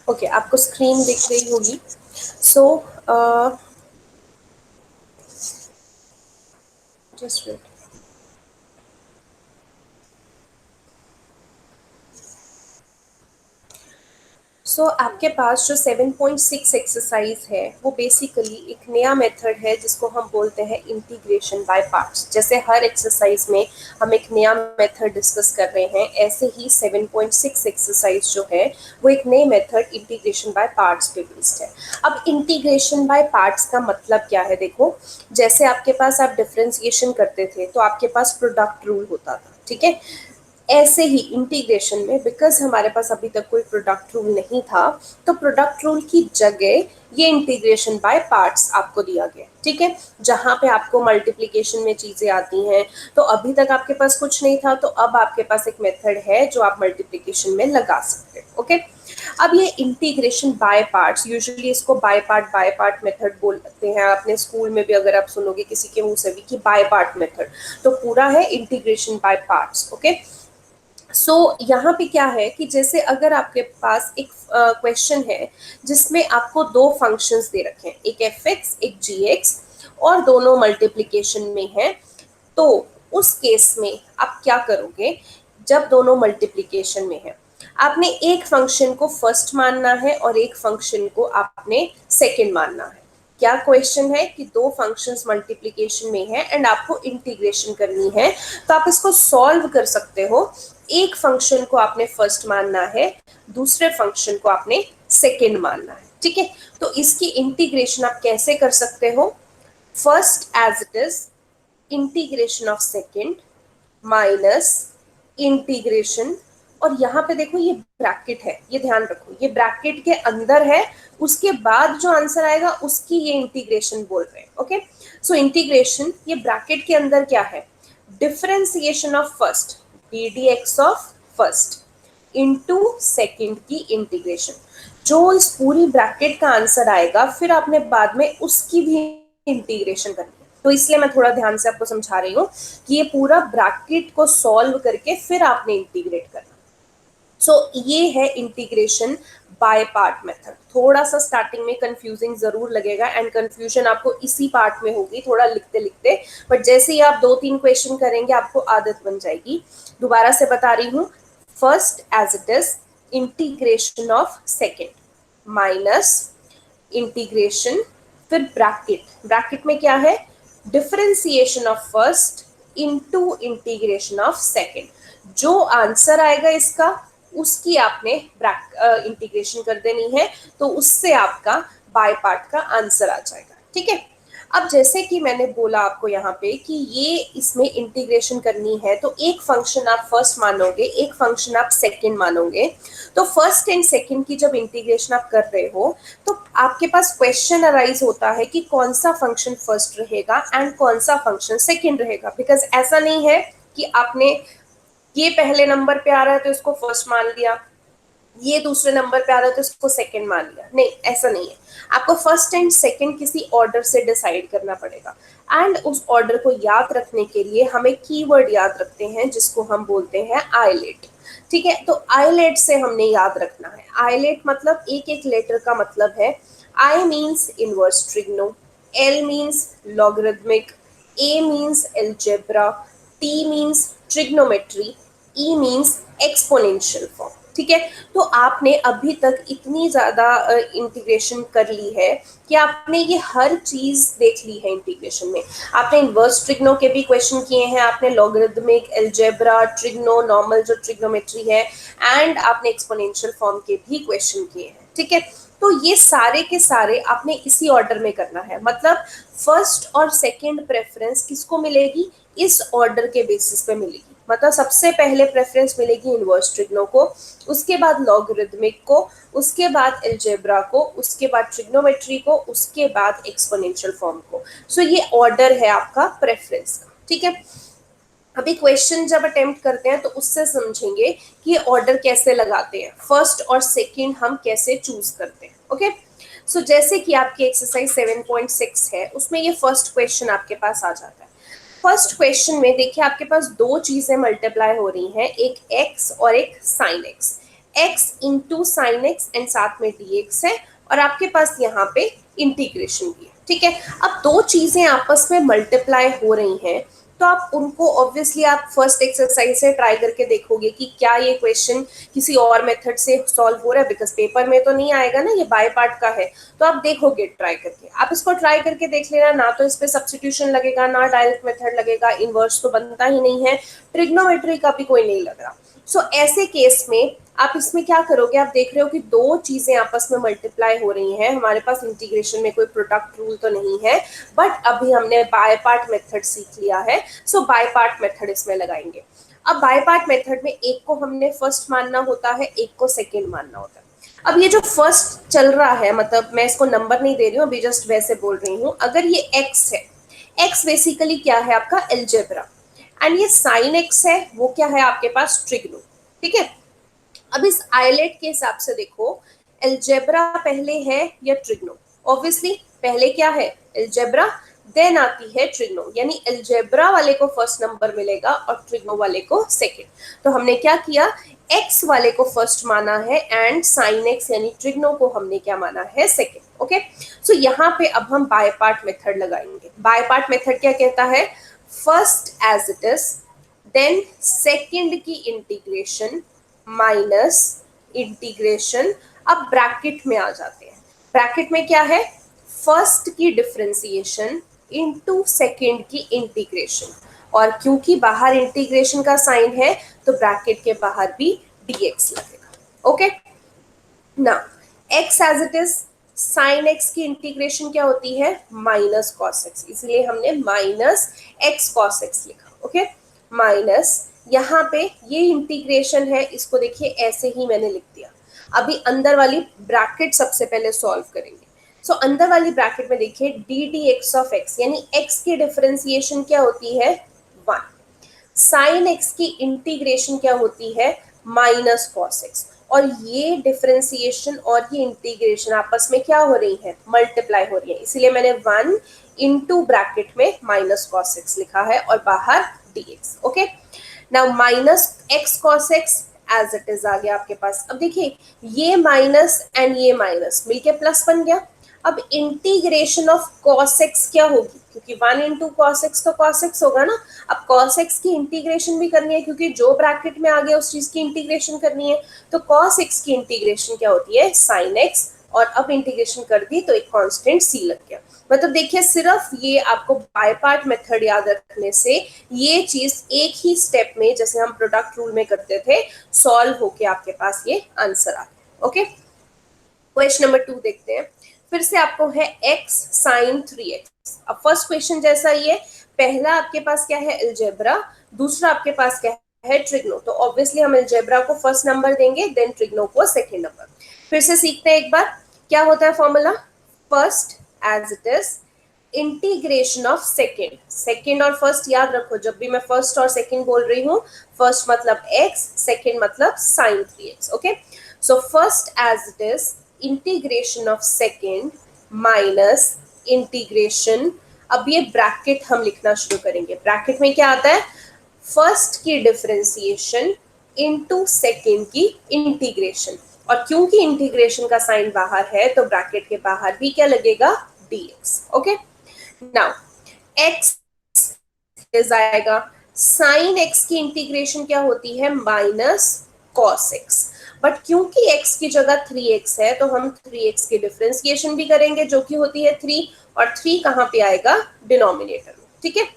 Okay, आपको screen दिख रही होगी। So just wait. सो आपके पास जो 7.6 एक्सरसाइज है वो बेसिकली एक नया मेथड है जिसको हम बोलते हैं इंटीग्रेशन बाय पार्ट्स। जैसे हर एक्सरसाइज में हम एक नया मेथड डिस्कस कर रहे हैं, ऐसे ही 7.6 एक्सरसाइज जो है वो एक नई मेथड इंटीग्रेशन बाय पार्ट्स पे बेस्ड है। अब इंटीग्रेशन बाय पार्ट्स का मतलब क्या है? देखो, जैसे आपके पास आप डिफरेंशिएशन करते थे तो आपके पास प्रोडक्ट रूल होता था, ठीक है। ऐसे ही इंटीग्रेशन में, बिकॉज हमारे पास अभी तक कोई प्रोडक्ट रूल नहीं था, तो प्रोडक्ट रूल की जगह ये इंटीग्रेशन बाय पार्ट्स आपको दिया गया, ठीक है। जहां पे आपको मल्टीप्लिकेशन में चीजें आती हैं, तो अभी तक आपके पास कुछ नहीं था, तो अब आपके पास एक मेथड है जो आप मल्टीप्लिकेशन में लगा सकते हैं, ओके। अब ये इंटीग्रेशन बाय पार्ट्स, यूजुअली इसको बाय पार्ट मेथड बोलते हैं। अपने स्कूल में भी अगर आप सुनोगे किसी के मुंह से भी कि बाय पार्ट मेथड, तो पूरा है इंटीग्रेशन बाय पार्ट्स, ओके। सो यहाँ पे क्या है कि जैसे अगर आपके पास एक क्वेश्चन है जिसमें आपको दो फंक्शंस दे रखे हैं, एक एफ एक्स एक जी एक्स, और दोनों मल्टीप्लिकेशन में है, तो उस केस में आप क्या करोगे? जब दोनों मल्टीप्लिकेशन में है, आपने एक फंक्शन को फर्स्ट मानना है और एक फंक्शन को आपने सेकंड मानना है। क्या क्वेश्चन है कि दो फंक्शंस मल्टीप्लिकेशन में है एंड आपको इंटीग्रेशन करनी है, तो आप इसको सॉल्व कर सकते हो। एक फंक्शन को आपने फर्स्ट मानना है, दूसरे फंक्शन को आपने सेकंड मानना है, ठीक है। तो इसकी इंटीग्रेशन आप कैसे कर सकते हो? First as it is integration of second minus integration, और यहाँ पे देखो ये ब्रैकेट है, ये ध्यान रखो, ये ब्रैकेट के अंदर है, उसके बाद जो आंसर आएगा उसकी ये इंटीग्रेशन बोल रहे हैं, ओके। सो इंटीग्रेशन, ये ब्रैकेट के अंदर क्या है? Differentiation of first, D d x of first into second की इंटीग्रेशन। जो इस पूरी ब्रैकेट का आंसर आएगा, फिर आपने बाद में उसकी भी इंटीग्रेशन करनी है। तो इसलिए मैं थोड़ा ध्यान से आपको समझा रही हूँ कि ये पूरा ब्रैकेट को सॉल्व करके फिर आपने इंटीग्रेट करना। सो ये है इंटीग्रेशन बाय पार्ट मेथड। थोड़ा सा स्टार्टिंग में कंफ्यूजिंग जरूर लगेगा एंड कंफ्यूजन आपको इसी पार्ट में होगी थोड़ा लिखते लिखते, बट जैसे ही आप 2-3 क्वेश्चन करेंगे आपको आदत बन जाएगी। दोबारा से बता रही हूँ, first as it is integration of second minus integration, फिर ब्रैकेट, ब्रैकेट में क्या है? Differentiation of first into integration of second. जो आंसर आएगा इसका, उसकी आपने इंटीग्रेशन कर देनी है, तो उससे आपका बाय पार्ट का आंसर आ जाएगा, ठीक है। अब जैसे कि मैंने बोला आपको यहाँ पे कि ये इसमें इंटीग्रेशन करनी है, तो एक फंक्शन आप फर्स्ट मानोगे, एक फंक्शन आप सेकंड मानोगे। तो फर्स्ट एंड सेकंड की जब इंटीग्रेशन आप कर रहे हो, तो आपके पास क्वेश्चन अराइज होता है कि कौन सा फंक्शन फर्स्ट रहेगा एंड कौन सा फंक्शन सेकंड रहेगा। बिकॉज ऐसा नहीं है कि आपने ये पहले नंबर पे आ रहा है तो इसको फर्स्ट मान लिया, ये दूसरे नंबर पे आ रहा है तो इसको सेकंड मान लिया, नहीं, ऐसा नहीं है। आपको फर्स्ट एंड सेकंड किसी ऑर्डर से डिसाइड करना पड़ेगा, एंड उस ऑर्डर को याद रखने के लिए हमें कीवर्ड याद रखते हैं जिसको हम बोलते हैं आईलेट, ठीक है। तो आईलेट से हमने याद रखना है। आईलेट मतलब एक एक लेटर का मतलब है। I means inverse trigno, L means logarithmic, A means algebra, T means trigonometry, E means exponential form, ठीक है। तो आपने अभी तक इतनी ज्यादा इंटीग्रेशन कर ली है कि आपने ये हर चीज देख ली है इंटीग्रेशन में। आपने इनवर्स ट्रिग्नो के भी क्वेश्चन किए हैं, आपने लॉगरिथमिक, एल्जेब्रा, ट्रिग्नो, नॉर्मल जो ट्रिग्नोमेट्री है, एंड आपने एक्सपोनेंशियल फॉर्म के भी क्वेश्चन किए हैं, ठीक है। तो ये सारे के सारे आपने इसी ऑर्डर में करना है। मतलब फर्स्ट और सेकंड प्रेफरेंस किसको मिलेगी? इस ऑर्डर के बेसिस पे मिलेगी। मतलब सबसे पहले प्रेफरेंस मिलेगी इनवर्स ट्रिग्नो को, उसके बाद लॉगरिथमिक को, उसके बाद एल्जेब्रा को, उसके बाद ट्रिग्नोमेट्री को, उसके बाद एक्सपोनेंशियल फॉर्म को। सो ये ऑर्डर है आपका प्रेफरेंस का, ठीक है। अभी क्वेश्चन जब अटेम्प्ट करते हैं तो उससे समझेंगे कि ये ऑर्डर कैसे लगाते हैं, फर्स्ट और सेकंड हम कैसे चूज करते हैं, ओके। सो जैसे कि आपकी एक्सरसाइज 7.6 है, उसमें ये फर्स्ट क्वेश्चन आपके पास आ जाता है। फर्स्ट क्वेश्चन में देखिए आपके पास दो चीजें मल्टीप्लाई हो रही हैं, एक x और एक sine x। x into sine x and साथ में dx है, और आपके पास यहाँ पे इंटीग्रेशन भी है, ठीक है। अब दो चीजें आपस में मल्टीप्लाई हो रही हैं, तो आप उनको ऑब्वियसली आप फर्स्ट एक्सरसाइज से ट्राई करके देखोगे कि क्या ये क्वेश्चन किसी और मेथड से सॉल्व हो रहा है, बिकॉज पेपर में तो नहीं आएगा ना, ये बाय पार्ट का है। तो आप देखोगे ट्राई करके, आप इसको ट्राई करके देख लेना, ना तो इस पे सब्स्टिट्यूशन लगेगा ना डायरेक्ट मेथड लगेगा, इनवर्स तो बनता ही नहीं है, ट्रिग्नोमेट्री का भी कोई नहीं लग रहा। सो ऐसे केस में आप इसमें क्या करोगे, आप देख रहे हो कि दो चीजें आपस में मल्टीप्लाई हो रही हैं, हमारे पास इंटीग्रेशन में कोई प्रोडक्ट रूल तो नहीं है, बट अभी हमने बाय पार्ट मेथड सीख लिया है, सो बाय पार्ट मेथड इसमें लगाएंगे। अब बाय पार्ट मेथड में एक को हमने फर्स्ट मानना होता है, एक को सेकेंड मानना होता है। अब ये जो फर्स्ट चल रहा है, मतलब मैं इसको नंबर नहीं दे रही हूँ अभी, जस्ट वैसे बोल रही हूँ, अगर ये एक्स है, एक्स बेसिकली क्या है आपका एलजेब्रा, एंड ये साइन एक्स है, वो क्या है आपके पास ट्रिग्नो, ठीक है। अब इस आइलेट के हिसाब से देखो, एलजेब्रा पहले है या ट्रिग्नो, ऑब्वियसली पहले क्या है एलजेब्रा, देन आती है ट्रिग्नो, यानी एलजेब्रा वाले को फर्स्ट नंबर मिलेगा और ट्रिग्नो वाले को सेकंड। तो हमने क्या किया, एक्स वाले को फर्स्ट माना है एंड साइन एक्स यानी ट्रिग्नो को हमने क्या माना है सेकंड। ओके, सो यहाँ पे अब हम बाय पार्ट मेथड लगाएंगे। बाय पार्ट मेथड क्या कहता है, first as it is, then second की इंटीग्रेशन माइनस इंटीग्रेशन। अब ब्रैकेट में आ जाते हैं, ब्रैकेट में क्या है, फर्स्ट की डिफरेंशिएशन इनटू सेकंड की इंटीग्रेशन, और क्योंकि बाहर इंटीग्रेशन का साइन है तो ब्रैकेट के बाहर भी dx लगेगा। ओके, ना x as it is, sine x की इंटीग्रेशन क्या होती है माइनस कॉस x, इसलिए हमने माइनस x कॉस x लिखा। ओके, माइनस यहाँ पे ये इंटीग्रेशन है, इसको देखिए ऐसे ही मैंने लिख दिया। अभी अंदर वाली ब्रैकेट सबसे पहले सॉल्व करेंगे। सो अंदर वाली ब्रैकेट में देखिए D d x of x, यानी x की डिफरेंशिएशन क्या होती है 1, साइन x की इंटीग्रेशन क्या होती है माइनस कॉस x, और ये डिफरेंशिएशन और ये इंटीग्रेशन आपस में क्या हो रही है मल्टीप्लाई हो रही है, इसीलिए मैंने 1 इंटू ब्रैकेट में माइनस कॉस x लिखा है और बाहर dx। Okay, now minus x cos x as it is आ गया आपके पास। अब देखिए ये माइनस एंड ये माइनस मिलके प्लस बन गया। अब इंटीग्रेशन ऑफ cos x क्या होगी, क्योंकि 1 इंटू cos x तो cos x होगा ना। अब cos x की इंटीग्रेशन भी करनी है, क्योंकि जो ब्रैकेट में आ गया उस चीज की इंटीग्रेशन करनी है, तो cos x की इंटीग्रेशन क्या होती है sin x, और अब इंटीग्रेशन कर दी तो एक कांस्टेंट c लग गया। मतलब देखिए सिर्फ ये आपको बाय पार्ट मेथड याद रखने से ये चीज एक ही स्टेप में, जैसे हम प्रोडक्ट रूल में करते थे, सॉल्व होके आपके पास ये आंसर आ गया। ओके, क्वेश्चन नंबर 2 देखते हैं। फिर से आपको है x sin 3x। अब फर्स्ट क्वेश्चन जैसा ही है, पहला आपके पास क्या है अलजेब्रा, दूसरा आपके पास क्या है ट्रिग्नो, तो ऑब्वियसली हम अलजेब्रा को फर्स्ट नंबर देंगे, देन ट्रिग्नो को सेकंड नंबर। फिर से सीखते हैं एक बार, क्या होता है formula, first as it is integration of second, second और फर्स्ट याद रखो, जब भी मैं फर्स्ट और सेकेंड बोल रही हूँ, फर्स्ट मतलब x, सेकेंड मतलब sin 3x। Okay, so first as it is integration of second minus integration, अब ये ब्रैकेट हम लिखना शुरू करेंगे। ब्रैकेट में क्या आता है, फर्स्ट की डिफरेंशिएशन इनटू सेकेंड की इंटीग्रेशन, और क्योंकि इंटीग्रेशन का साइन बाहर है तो ब्रैकेट के बाहर भी क्या लगेगा dx। Okay, now x is आएगा, साइन x की इंटीग्रेशन क्या होती है माइनस cos x, बट क्योंकि x की जगह 3x है तो हम 3x की डिफरेंशिएशन भी करेंगे जो कि होती है 3, और 3 कहाँ पे आएगा डिनोमिनेटर में। ठीक है,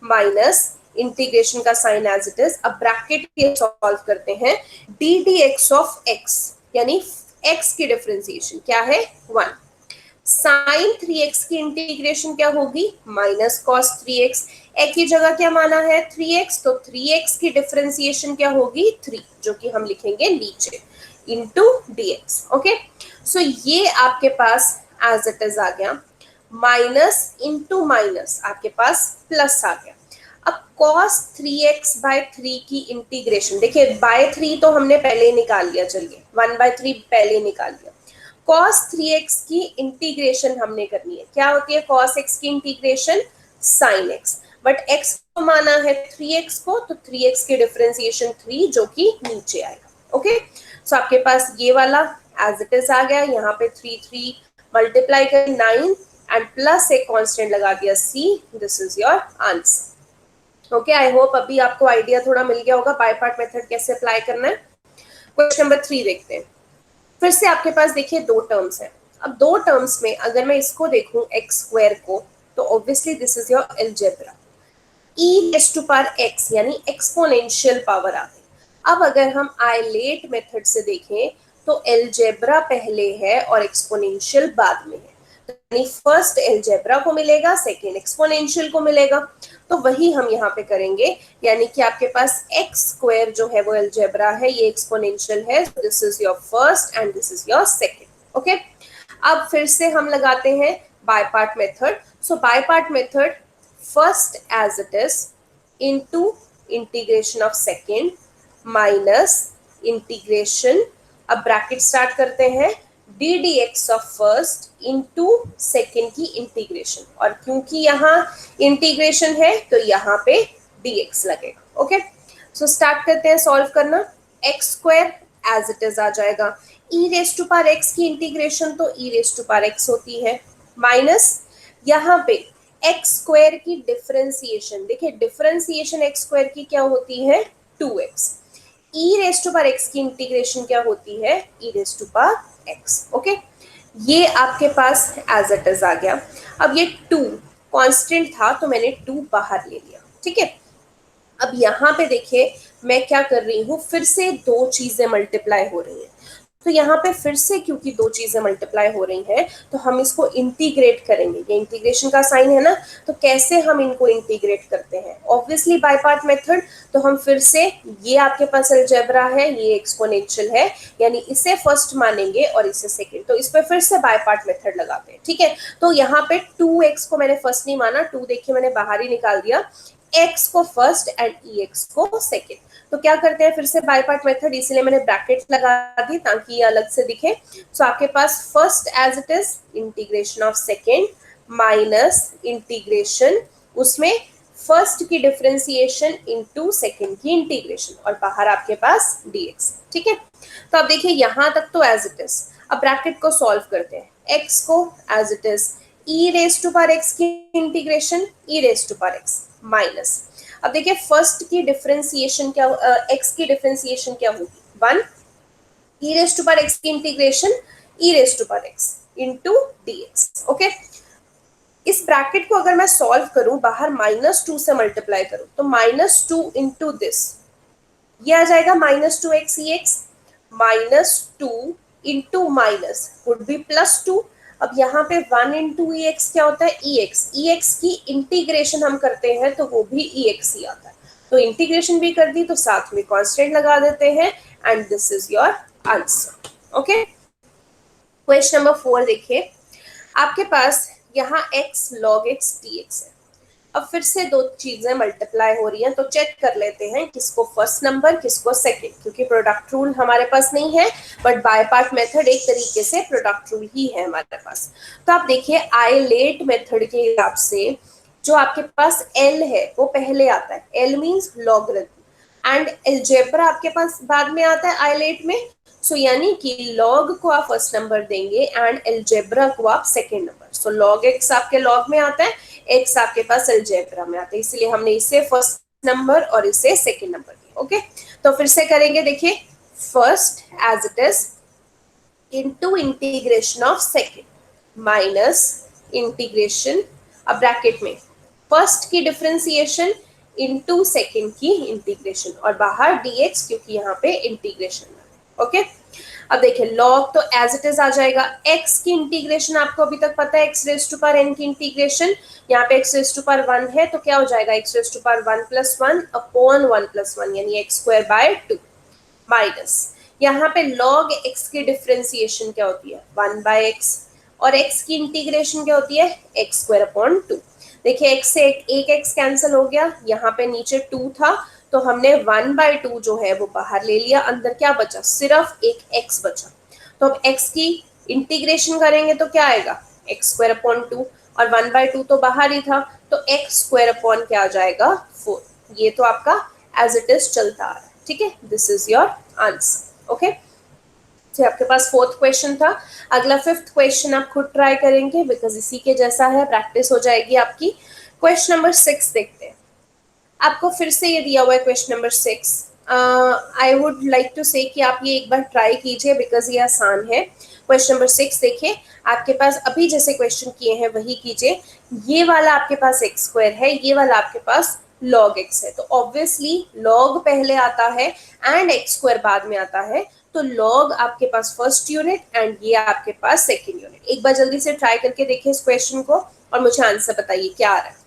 माइनस इंटीग्रेशन का साइन एज इट इज। अब ब्रैकेट के सॉल्व करते हैं, d d x of x, यानी x की डिफरेंशिएशन क्या है 1, साइन 3x की इंटीग्रेशन क्या होगी माइनस कॉस 3x, एक की जगह क्या माना है 3x, तो 3x की डिफरेंशिएशन क्या होगी 3, जो कि हम लिखेंगे नीचे इनटू dx। ओके, सो ये आपके पास एज इट इज आ गया, माइनस इंटू माइनस आपके पास प्लस आ गया। अब cos 3x by 3 की इंटीग्रेशन, देखिए बाय 3 तो हमने पहले ही निकाल लिया, चलिए 1/3 पहले ही निकाल लिया। cos 3x की इंटीग्रेशन हमने करनी है, क्या होती है cos x की integration sin x, but x को माना है 3x को, तो 3x की डिफरेंशिएशन 3 जो कि नीचे आएगा। ओके, सो आपके पास ये वाला एज इट इज आ गया, यहाँ पे 3 मल्टीप्लाई कर 9 एंड प्लस एक कांस्टेंट लगा दिया c, this is your answer. Okay, I hope अभी आपको आइडिया थोड़ा मिल गया होगा बाय पार्ट मेथड कैसे अप्लाई करना है। क्वेश्चन नंबर 3 देखते हैं। फिर से आपके पास देखिए दो टर्म्स है। अब दो टर्म्स में अगर मैं इसको देखूं एक्स स्क्वायर को, तो obviously this is your algebra. e raise to power x यानी एक्सपोनेंशियल पावर आ गई। अब अगर हम आइलेट मेथड से देखें तो अलजेब्रा पहले है और एक्सपोनेंशियल बाद में है, यानी फर्स्ट अलजेब्रा को मिलेगा, सेकेंड एक्सपोनेंशियल को मिलेगा। तो वही हम यहाँ पे करेंगे, यानी कि आपके पास एक्स स्क्वायर जो है वो अलजेब्रा है, ये एक्सपोनेंशियल है, this is your first and this is your second. Okay, अब फिर से हम लगाते हैं by part method. So by part method, first as it is into integration of second minus integration, अब ब्रैकेट स्टार्ट करते हैं, d d x of first into second की इंटीग्रेशन, और क्योंकि यहाँ इंटीग्रेशन है तो यहाँ पे dx लगेगा। ओके, सो स्टार्ट करते हैं सॉल्व करना। X square as it is आ जाएगा, e raise to power x की इंटीग्रेशन तो e raise to power x होती है, माइनस यहाँ पे एक्स स्क्वायर की डिफरेंशिएशन, देखिए डिफरेंशिएशन एक्स स्क्वायर की क्या होती है 2x, e raise to power x की इंटीग्रेशन क्या होती है e raise to power x। Okay, ये आपके पास एज इट इज आ गया। अब ये 2 कांस्टेंट था तो मैंने 2 बाहर ले लिया, ठीक है। अब यहाँ पे देखिए मैं क्या कर रही हूँ, फिर से दो चीजें मल्टीप्लाई हो रही हैं, तो यहाँ पे फिर से क्योंकि दो चीजें मल्टीप्लाई हो रही हैं तो हम इसको इंटीग्रेट करेंगे, ये इंटीग्रेशन का साइन है ना, तो कैसे हम इनको इंटीग्रेट करते हैं, ऑब्वियसली बाय पार्ट मेथड। तो हम फिर से, ये आपके पास अलजेब्रा है, ये एक्सपोनेंशियल है, यानी इसे फर्स्ट मानेंगे और इसे सेकेंड, तो इस पर फिर से बाय पार्ट मेथड लगाते हैं, ठीक है। तो यहाँ पे 2x को मैंने फर्स्ट नहीं माना, 2 देखिए मैंने बाहर ही निकाल दिया, x को फर्स्ट एंड ex को सेकेंड। तो क्या करते हैं फिर से बाय पार्ट मेथड, इसीलिए मैंने ब्रैकेट लगा दी ताकि ये अलग से दिखे। सो आपके पास first as it is integration of second minus integration, उसमें फर्स्ट की डिफरेंशिएशन इनटू सेकेंड की इंटीग्रेशन, और बाहर आपके पास dx, ठीक है। तो अब देखिए यहां तक तो एज इट इज। अब ब्रैकेट को सॉल्व करते हैं, x को as it is e raise to power x की integration e raise to power x minus, अब देखिए फर्स्ट की डिफरेंशिएशन क्या, x की डिफरेंशिएशन क्या होगी 1, e raise to power x की integration e raise to power x into dx। Okay, इस ब्रैकेट को अगर मैं सॉल्व करूं, बाहर -2 से मल्टीप्लाई करूं, तो -2 इंटू दिस, ये आ जाएगा -2x ex, -2 into minus would be +2। अब यहाँ पे 1 इंटू ex क्या होता है ex की इंटीग्रेशन हम करते हैं तो वो भी ex ही आता है, तो इंटीग्रेशन भी कर दी तो साथ में कांस्टेंट लगा देते हैं and this is your answer. Okay, question number 4 देखिए, आपके पास यहाँ x log x dx है। अब फिर से दो चीजें मल्टीप्लाई हो रही हैं, तो चेक कर लेते हैं किसको फर्स्ट नंबर किसको सेकंड, क्योंकि प्रोडक्ट रूल हमारे पास नहीं है, बट बाय पार्ट मेथड एक तरीके से प्रोडक्ट रूल ही है हमारे पास। तो आप देखिए आइलेट मेथड के हिसाब से जो आपके पास L है वो पहले आता है, L means logarithm, and algebra आपके पास बाद में आता है आइलेट में। सो यानी कि लॉग को आप फर्स्ट नंबर देंगे एंड अलजेब्रा को आप second number. So log x आपके लॉग में आता है, एक्स आपके पास अलजेब्रा में आता है, इसलिए हमने इसे फर्स्ट नंबर और इसे सेकेंड नंबर दिया। ओके, तो फिर से करेंगे, देखिए first as it is into integration of second minus integration, अब ब्रैकेट में फर्स्ट की डिफरेंशिएशन इनटू सेकेंड की इंटीग्रेशन, और बाहर dx क्योंकि यहाँ पे इंटीग्रेशन। ओके, अब देखिए लॉग तो एज इट इज आ जाएगा, x की इंटीग्रेशन आपको अभी तक पता है x raise to power n की इंटीग्रेशन, यहाँ पे x रेज़ टू पावर 1 है तो क्या हो जाएगा x raise to power 1 + 1 upon 1 + 1 यानी x²/2 माइनस, यहाँ पे log x की डिफरेंशिएशन क्या होती है 1/x, और x की इंटीग्रेशन क्या होती है x²/2। देखिए x से एक x कैंसिल हो गया, यहाँ पे नीचे 2 था तो हमने 1/2 जो है वो बाहर ले लिया, अंदर क्या बचा सिर्फ एक x बचा। तो अब x की इंटीग्रेशन करेंगे तो क्या आएगा x²/2, और 1/2 तो बाहर ही था तो x² क्या आ जाएगा 4। ये तो आपका एज इट इज चलता आ रहा है, ठीक है, this is your answer. Okay, तो आपके पास फोर्थ क्वेश्चन था। अगला फिफ्थ क्वेश्चन आप खुद ट्राई करेंगे बिकॉज इसी के जैसा है, प्रैक्टिस हो जाएगी आपकी। क्वेश्चन नंबर 6 देखते हैं। आपको फिर से ये दिया हुआ है question number 6। I would like to say कि आप ये एक बार ट्राई कीजिए बिकॉज ये आसान है। क्वेश्चन नंबर 6 देखिए, आपके पास अभी जैसे क्वेश्चन किए हैं वही कीजिए। ये वाला आपके पास एक्स स्क्वायर है, ये वाला आपके पास log x है, तो ऑब्वियसली log पहले आता है एंड एक्स स्क्वायर बाद में आता है, तो log आपके पास फर्स्ट यूनिट एंड ये आपके पास सेकेंड यूनिट। एक बार जल्दी से ट्राई करके देखिए इस क्वेश्चन को और मुझे आंसर बताइए क्या आ रहा है।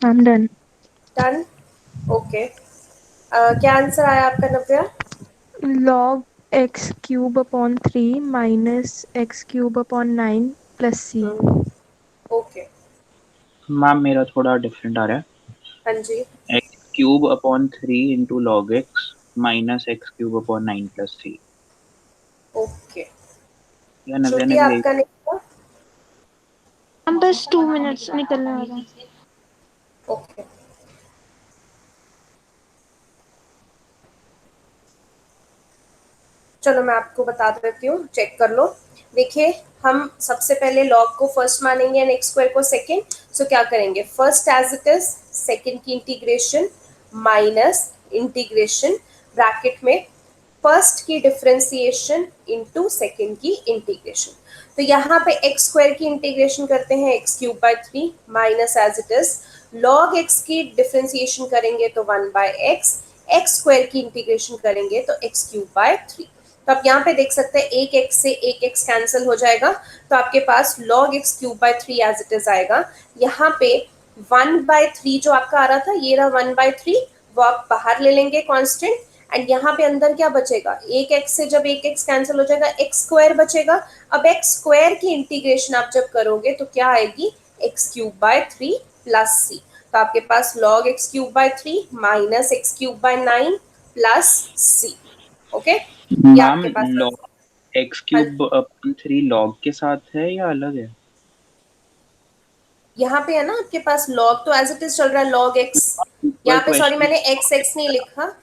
I'm done. Done, okay. क्या आंसर आया आपका नव्या? Log x cube upon 3 minus x cube upon 9 plus c. Okay, ma'am मेरा थोड़ा डिफरेंट आ रहा है। हाँ जी। X cube upon 3 into log x minus x cube upon 9 plus C. Okay, या नव्या श्रुति ने भी यही। आपका नहीं था? हम बस 2 मिनट्स निकलने वाला है। ओके, चलो मैं आपको बता देती हूँ, चेक कर लो। देखिए, हम सबसे पहले लॉग को फर्स्ट मानेंगे एंड एक्स स्क्वायर को सेकेंड। सो क्या करेंगे, first as it is, second की इंटीग्रेशन माइनस इंटीग्रेशन ब्रैकेट में फर्स्ट की डिफरेंशिएशन इनटू सेकेंड की इंटीग्रेशन। तो यहाँ पे एक्स स्क्वायर की इंटीग्रेशन करते हैं x cube by 3 minus as it is log x की डिफरेंशिएशन करेंगे तो 1 बाय एक्स, एक्स स्क्वायर की इंटीग्रेशन करेंगे तो एक्स क्यूब बाय 3। तो आप यहाँ पे देख सकते हैं एक एक्स से एक एक्स कैंसिल हो जाएगा, तो आपके पास log x cube by 3 as it is आएगा। यहाँ पे 1 बाय 3 जो आपका आ रहा था, ये रहा 1 बाय 3, वो आप बाहर ले लेंगे कांस्टेंट, एंड यहाँ पे अंदर क्या बचेगा, एक एक्स से जब एक एक्स कैंसिल हो जाएगा एक्स स्क्वायर बचेगा। अब एक्स स्क्वायर की इंटीग्रेशन आप जब करोगे तो क्या आएगी, x cube by 3 plus C. तो आपके पास log x cube by 3 minus x cube by 9 plus C. Okay, ये मैम आपके पास लॉग एक्स हाँ, क्यूब अपॉन 3 लॉग के साथ है या अलग है? यहाँ पे है ना आपके पास log, तो एज इट इज चल रहा है log x। वही यहाँ पे सॉरी क्वेश्चन। मैंने एक्स एक्स नहीं लिखा,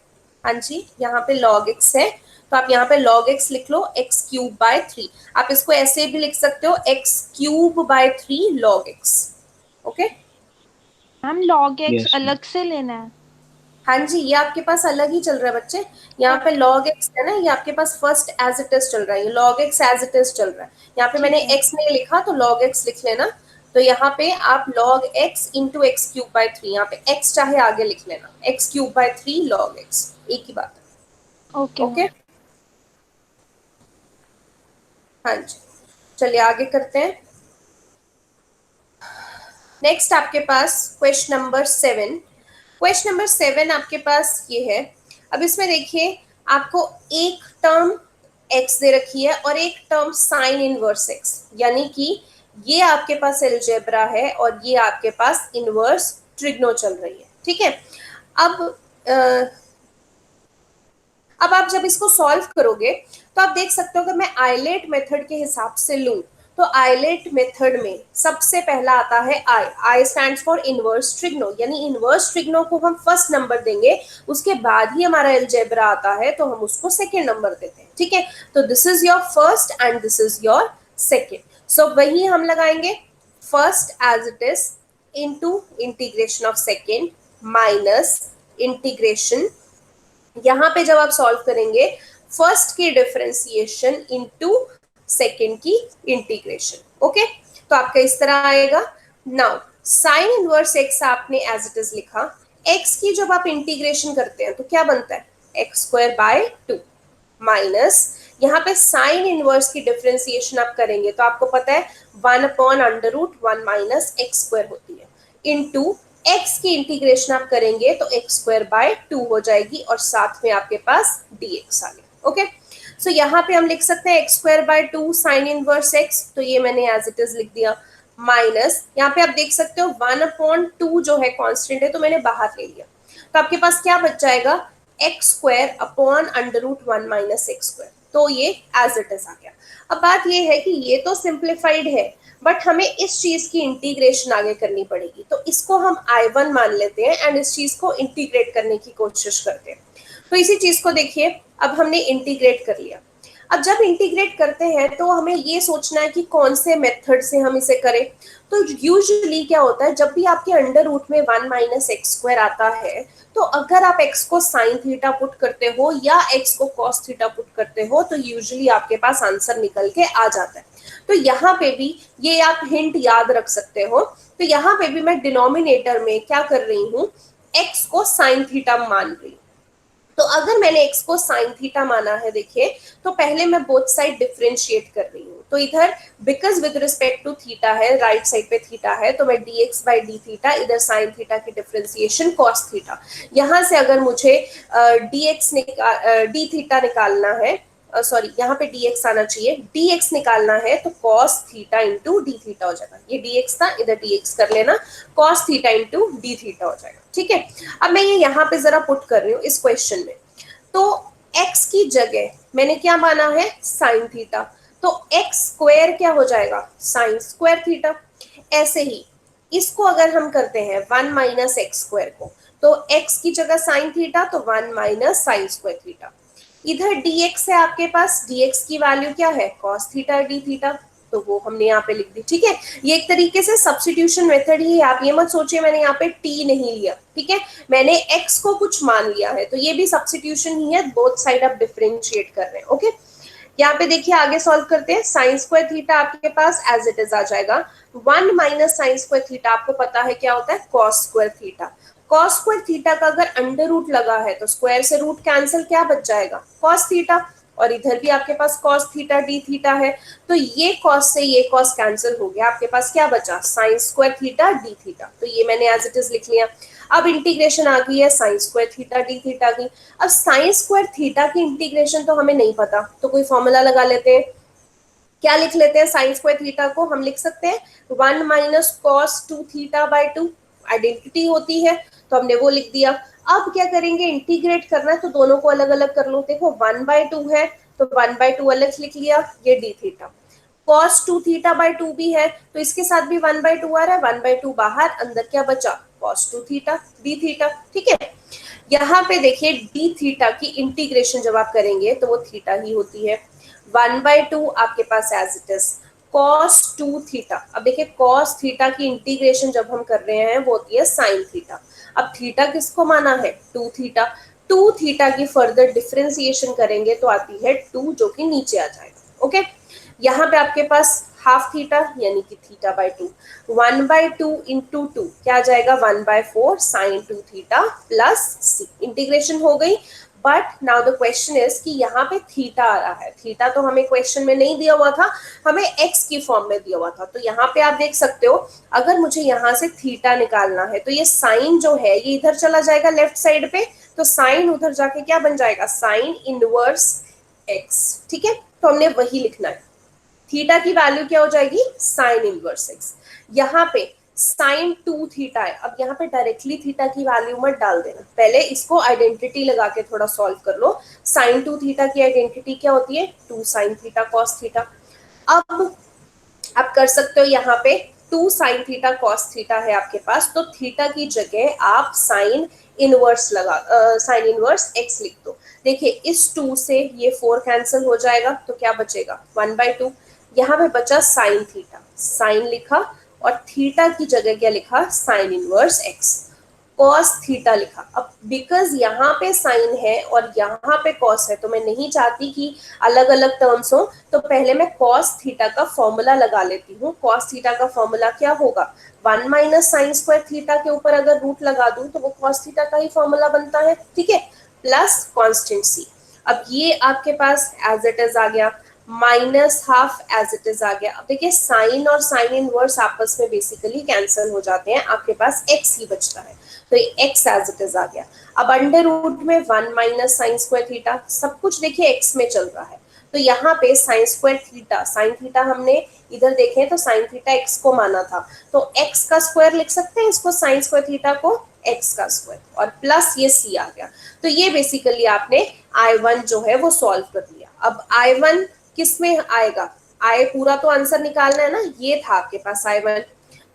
हाँ जी, यहाँ पे log x है, तो आप यहाँ पे log x लिख लो x क्यूब बाय 3। आप इसको ऐसे भी लिख सकते हो x cube by 3 log x। Okay, हम log x यस अलग से लेना है। हाँ जी, ये आपके पास अलग ही चल रहा है बच्चे। यहाँ पे log x है ना, ये आपके पास फर्स्ट एज इट इज चल रहा है, ये log x as it is चल रहा है। यहाँ पे मैंने ठीक है। x नहीं लिखा तो log x लिख लेना। तो यहाँ पे आप log x into x cube by 3, यहाँ पे x चाहे आगे लिख लेना, x cube by 3 log x, एक ही बात है। ओके ओके, हाँ जी, चलिए आगे करते हैं। नेक्स्ट आपके पास क्वेश्चन नंबर 7। क्वेश्चन नंबर 7 आपके पास ये है। अब इसमें देखिए, आपको एक टर्म x दे रखी है और एक टर्म साइन इनवर्स x, यानी कि ये आपके पास एलजेब्रा है और ये आपके पास इनवर्स ट्रिग्नो चल रही है, ठीक है। अब आप जब इसको सॉल्व करोगे तो आप देख सकते हो कि मैं आइलेट मेथड के हिसाब से लूं तो आइलेट मेथड में सबसे पहला आता है आई स्टैंड्स फॉर इनवर्स ट्रिग्नो, यानी इनवर्स ट्रिग्नो को हम फर्स्ट नंबर देंगे, उसके बाद ही हमारा अलजेब्रा आता है तो हम उसको सेकेंड नंबर देते हैं, ठीक है। तो this is your first and this is your second, so वही हम लगाएंगे first as it is into integration of second minus integration, यहां पे जब आप सॉल्व करेंगे फर्स्ट की डिफरेंशिएशन इनटू सेकेंड की इंटीग्रेशन, ओके। तो आपका इस तरह आएगा। नाउ साइन इनवर्स एक्स आपने एज इट इज लिखा, एक्स की जब आप इंटीग्रेशन करते हैं तो क्या बनता है एक्स स्क्वायर बाय 2 माइनस यहाँ पे साइन इनवर्स की डिफरेंशिएशन आप करेंगे तो आपको पता है 1/√1 माइनस एक्स स्क्वायर होती है, इनटू x की इंटीग्रेशन आप करेंगे तो x स्क्वायर बाय 2 हो जाएगी और साथ में आपके पास dx आ गया, ओके। सो यहाँ पे हम लिख सकते हैं x square by 2 sign inverse x, तो ये मैंने एज इट इज लिख दिया, माइनस यहाँ पे आप देख सकते हो 1/2 जो है कांस्टेंट है तो मैंने बाहर ले लिया, तो आपके पास क्या बच जाएगा x square upon √1 minus x square, तो ये एज इट इज आ गया। अब बात ये है कि ये तो सिंप्लीफाइड है बट हमें इस चीज की इंटीग्रेशन आगे करनी पड़ेगी, तो इसको हम I1 मान लेते हैं एंड इस चीज को इंटीग्रेट करने की कोशिश करते हैं। तो इसी चीज को देखिए, अब हमने इंटीग्रेट कर लिया। अब जब इंटीग्रेट करते हैं तो हमें ये सोचना है कि कौन से मेथड से हम इसे करें। तो यूजुअली क्या होता है, जब भी आपके अंडर रूट में 1 माइनस एक्स स्क्वायर आता है तो अगर आप x को साइन थीटा पुट करते हो या x को कॉस थीटा पुट करते हो तो यूजुअली आपके पास आंसर निकल के आ जाता है। तो यहाँ पे भी ये आप हिंट याद रख सकते हो, तो यहाँ पे भी मैं डिनोमिनेटर में क्या कर रही हूँ x को साइन थीटा मान रही हूँ। तो अगर मैंने x को साइन थीटा माना है, देखिए तो पहले मैं बोथ साइड डिफरेंशिएट कर रही हूँ, तो इधर because with respect to theta है, राइट साइड पे थीटा है तो मैं dx बाई डी थीटा, इधर साइन थीटा की डिफरेंशिएशन कॉस थीटा, यहाँ से अगर मुझे डी थीटा निकालना है, सॉरी यहाँ पे dx आना चाहिए, dx निकालना है तो cos theta into D theta हो जाएगा, ये dx था इधर dx कर लेना, cos theta into D theta हो जाएगा, ठीक है। अब मैं ये यहाँ पे जरा पुट कर रही हूँ इस क्वेश्चन में, तो x की जगह मैंने क्या माना है साइन थीटा, तो x स्क्वायर क्या हो जाएगा साइन स्क्वायर थीटा। ऐसे ही इसको अगर हम करते हैं 1 माइनस एक्स स्क्वायर को, तो x की जगह साइन थीटा तो 1 माइनस साइन स्क्वायर थीटा, इधर dx है आपके पास, dx की वैल्यू क्या है cos थीटा डी थीटा, तो वो हमने यहाँ पे लिख दी, ठीक है। ये एक तरीके से सब्स्टिट्यूशन मेथड ही है, आप ये मत सोचिए मैंने यहाँ पे t नहीं लिया, ठीक है, मैंने x को कुछ मान लिया है, तो ये भी सब्स्टिट्यूशन ही है, बोथ साइड आप डिफरेंशिएट कर रहे हैं, ओके। यहाँ पे देखिए आगे सॉल्व करते हैं, साइन स्क्वायर थीटा आपके पास एज इट इज आ जाएगा, 1 माइनस साइन स्क्वायर थीटा आपको पता है क्या होता है cos square theta, cos square theta का अगर अंडर रूट लगा है तो स्क्वायर से रूट कैंसिल, क्या बच जाएगा कॉस थीटा, और इधर भी आपके पास कॉस थीटा डी थीटा है, तो ये कॉस से ये कॉस कैंसिल हो गया, आपके पास क्या बचा sine square theta D theta, तो ये मैंने एज इट इज लिख लिया। अब इंटीग्रेशन आ गई है sine square theta D theta की, अब साइन स्क्वायर थीटा की इंटीग्रेशन तो हमें नहीं पता, तो कोई फॉर्मूला लगा लेते हैं, क्या लिख लेते हैं साइन स्क्वायर थीटा को हम लिख सकते हैं 1 minus cos 2 theta by 2, identity होती है तो हमने वो लिख दिया। अब क्या करेंगे इंटीग्रेट करना है तो दोनों को अलग अलग कर लो, देखो 1/2 है तो 1/2 अलग लिख लिया, ये D theta, cos 2 theta by 2 भी है तो इसके साथ भी 1/2 आ रहा है, 1/2 बाहर, अंदर क्या बचा cos 2 थीटा डी थीटा, ठीक है। यहाँ पे देखिए डी थीटा की इंटीग्रेशन जब आप करेंगे तो वो थीटा ही होती है, 1/2 आपके पास as it is cos 2 theta, अब देखिए cos थीटा की इंटीग्रेशन जब हम कर रहे हैं वो होती है sin थीटा, अब थीटा किसको माना है 2 थीटा, 2 थीटा की फर्दर डिफरेंशिएशन करेंगे तो आती है 2 जो कि नीचे आ जाएगा, ओके। यहाँ पे आपके पास हाफ थीटा यानी कि थीटा बाय 2, 1/2 इंटू 2 क्या आ जाएगा 1/4 साइन 2 थीटा प्लस सी, इंटीग्रेशन हो गई। But now the question is कि यहाँ पे थीटा आ रहा है, थीटा तो हमें क्वेश्चन में नहीं दिया हुआ था, हमें एक्स की फॉर्म में दिया हुआ था, तो यहाँ पे आप देख सकते हो अगर मुझे यहाँ से थीटा निकालना है तो ये साइन जो है ये इधर चला जाएगा लेफ्ट साइड पे, तो साइन उधर जाके क्या बन जाएगा साइन इनवर्स एक्स, ठीक है, तो हमने वही लिखना है, थीटा की वैल्यू क्या हो जाएगी साइन इनवर्स एक्स, यहाँ पे साइन 2 थीटा है। अब यहाँ पे डायरेक्टली थीटा की वैल्यू मत डाल देना, पहले इसको आइडेंटिटी लगा के थोड़ा सॉल्व कर लो। साइन 2 थीटा की आइडेंटिटी क्या होती है, 2 साइन थीटा कॉस थीटा। अब आप कर सकते हो यहाँ पे 2 साइन थीटा कॉस थीटा है आपके पास, तो थीटा की जगह आप sine inverse sine inverse x लिख दो। देखिए इस 2 से ये 4 कैंसिल हो जाएगा, तो क्या बचेगा 1/2। यहाँ पे बचा साइन थीटा, साइन लिखा और थीटा की जगह क्या लिखा, sign inverse x. Cos theta लिखा। अब बिकॉज यहाँ पे साइन है और यहाँ पे कॉस है, तो मैं नहीं चाहती कि अलग अलग टर्म्स हो, तो पहले मैं कॉस थीटा का फॉर्मूला लगा लेती हूँ। कॉस थीटा का फॉर्मूला क्या होगा, 1 माइनस साइन स्क्वायर थीटा के ऊपर अगर रूट लगा दूं तो वो कॉस थीटा का ही फॉर्मूला बनता है, ठीक है, प्लस कॉन्स्टेंट सी। अब ये आपके पास एज इट इज आ गया, minus half as it is आ गया। अब देखिए साइन और साइन इनवर्स आपस में बेसिकली कैंसिल हो जाते हैं, आपके पास एक्स ही बचता है, तो ये एक्स एज इट इज आ गया। अब अंडर रूट में 1 माइनस साइन स्क्वायर थीटा, सब कुछ देखिए एक्स में चल रहा है, तो यहाँ पे sine square theta, sine theta हमने इधर देखें तो साइन थीटा एक्स को माना था, तो एक्स का स्क्वायर लिख सकते हैं इसको, साइन स्क्वायर थीटा को एक्स का स्क्वायर, और प्लस ये सी आ गया। तो ये बेसिकली आपने I1 जो है वो सॉल्व कर लिया। अब I1 किस में आएगा, आई पूरा तो आंसर निकालना है ना, ये था आपके पास I1,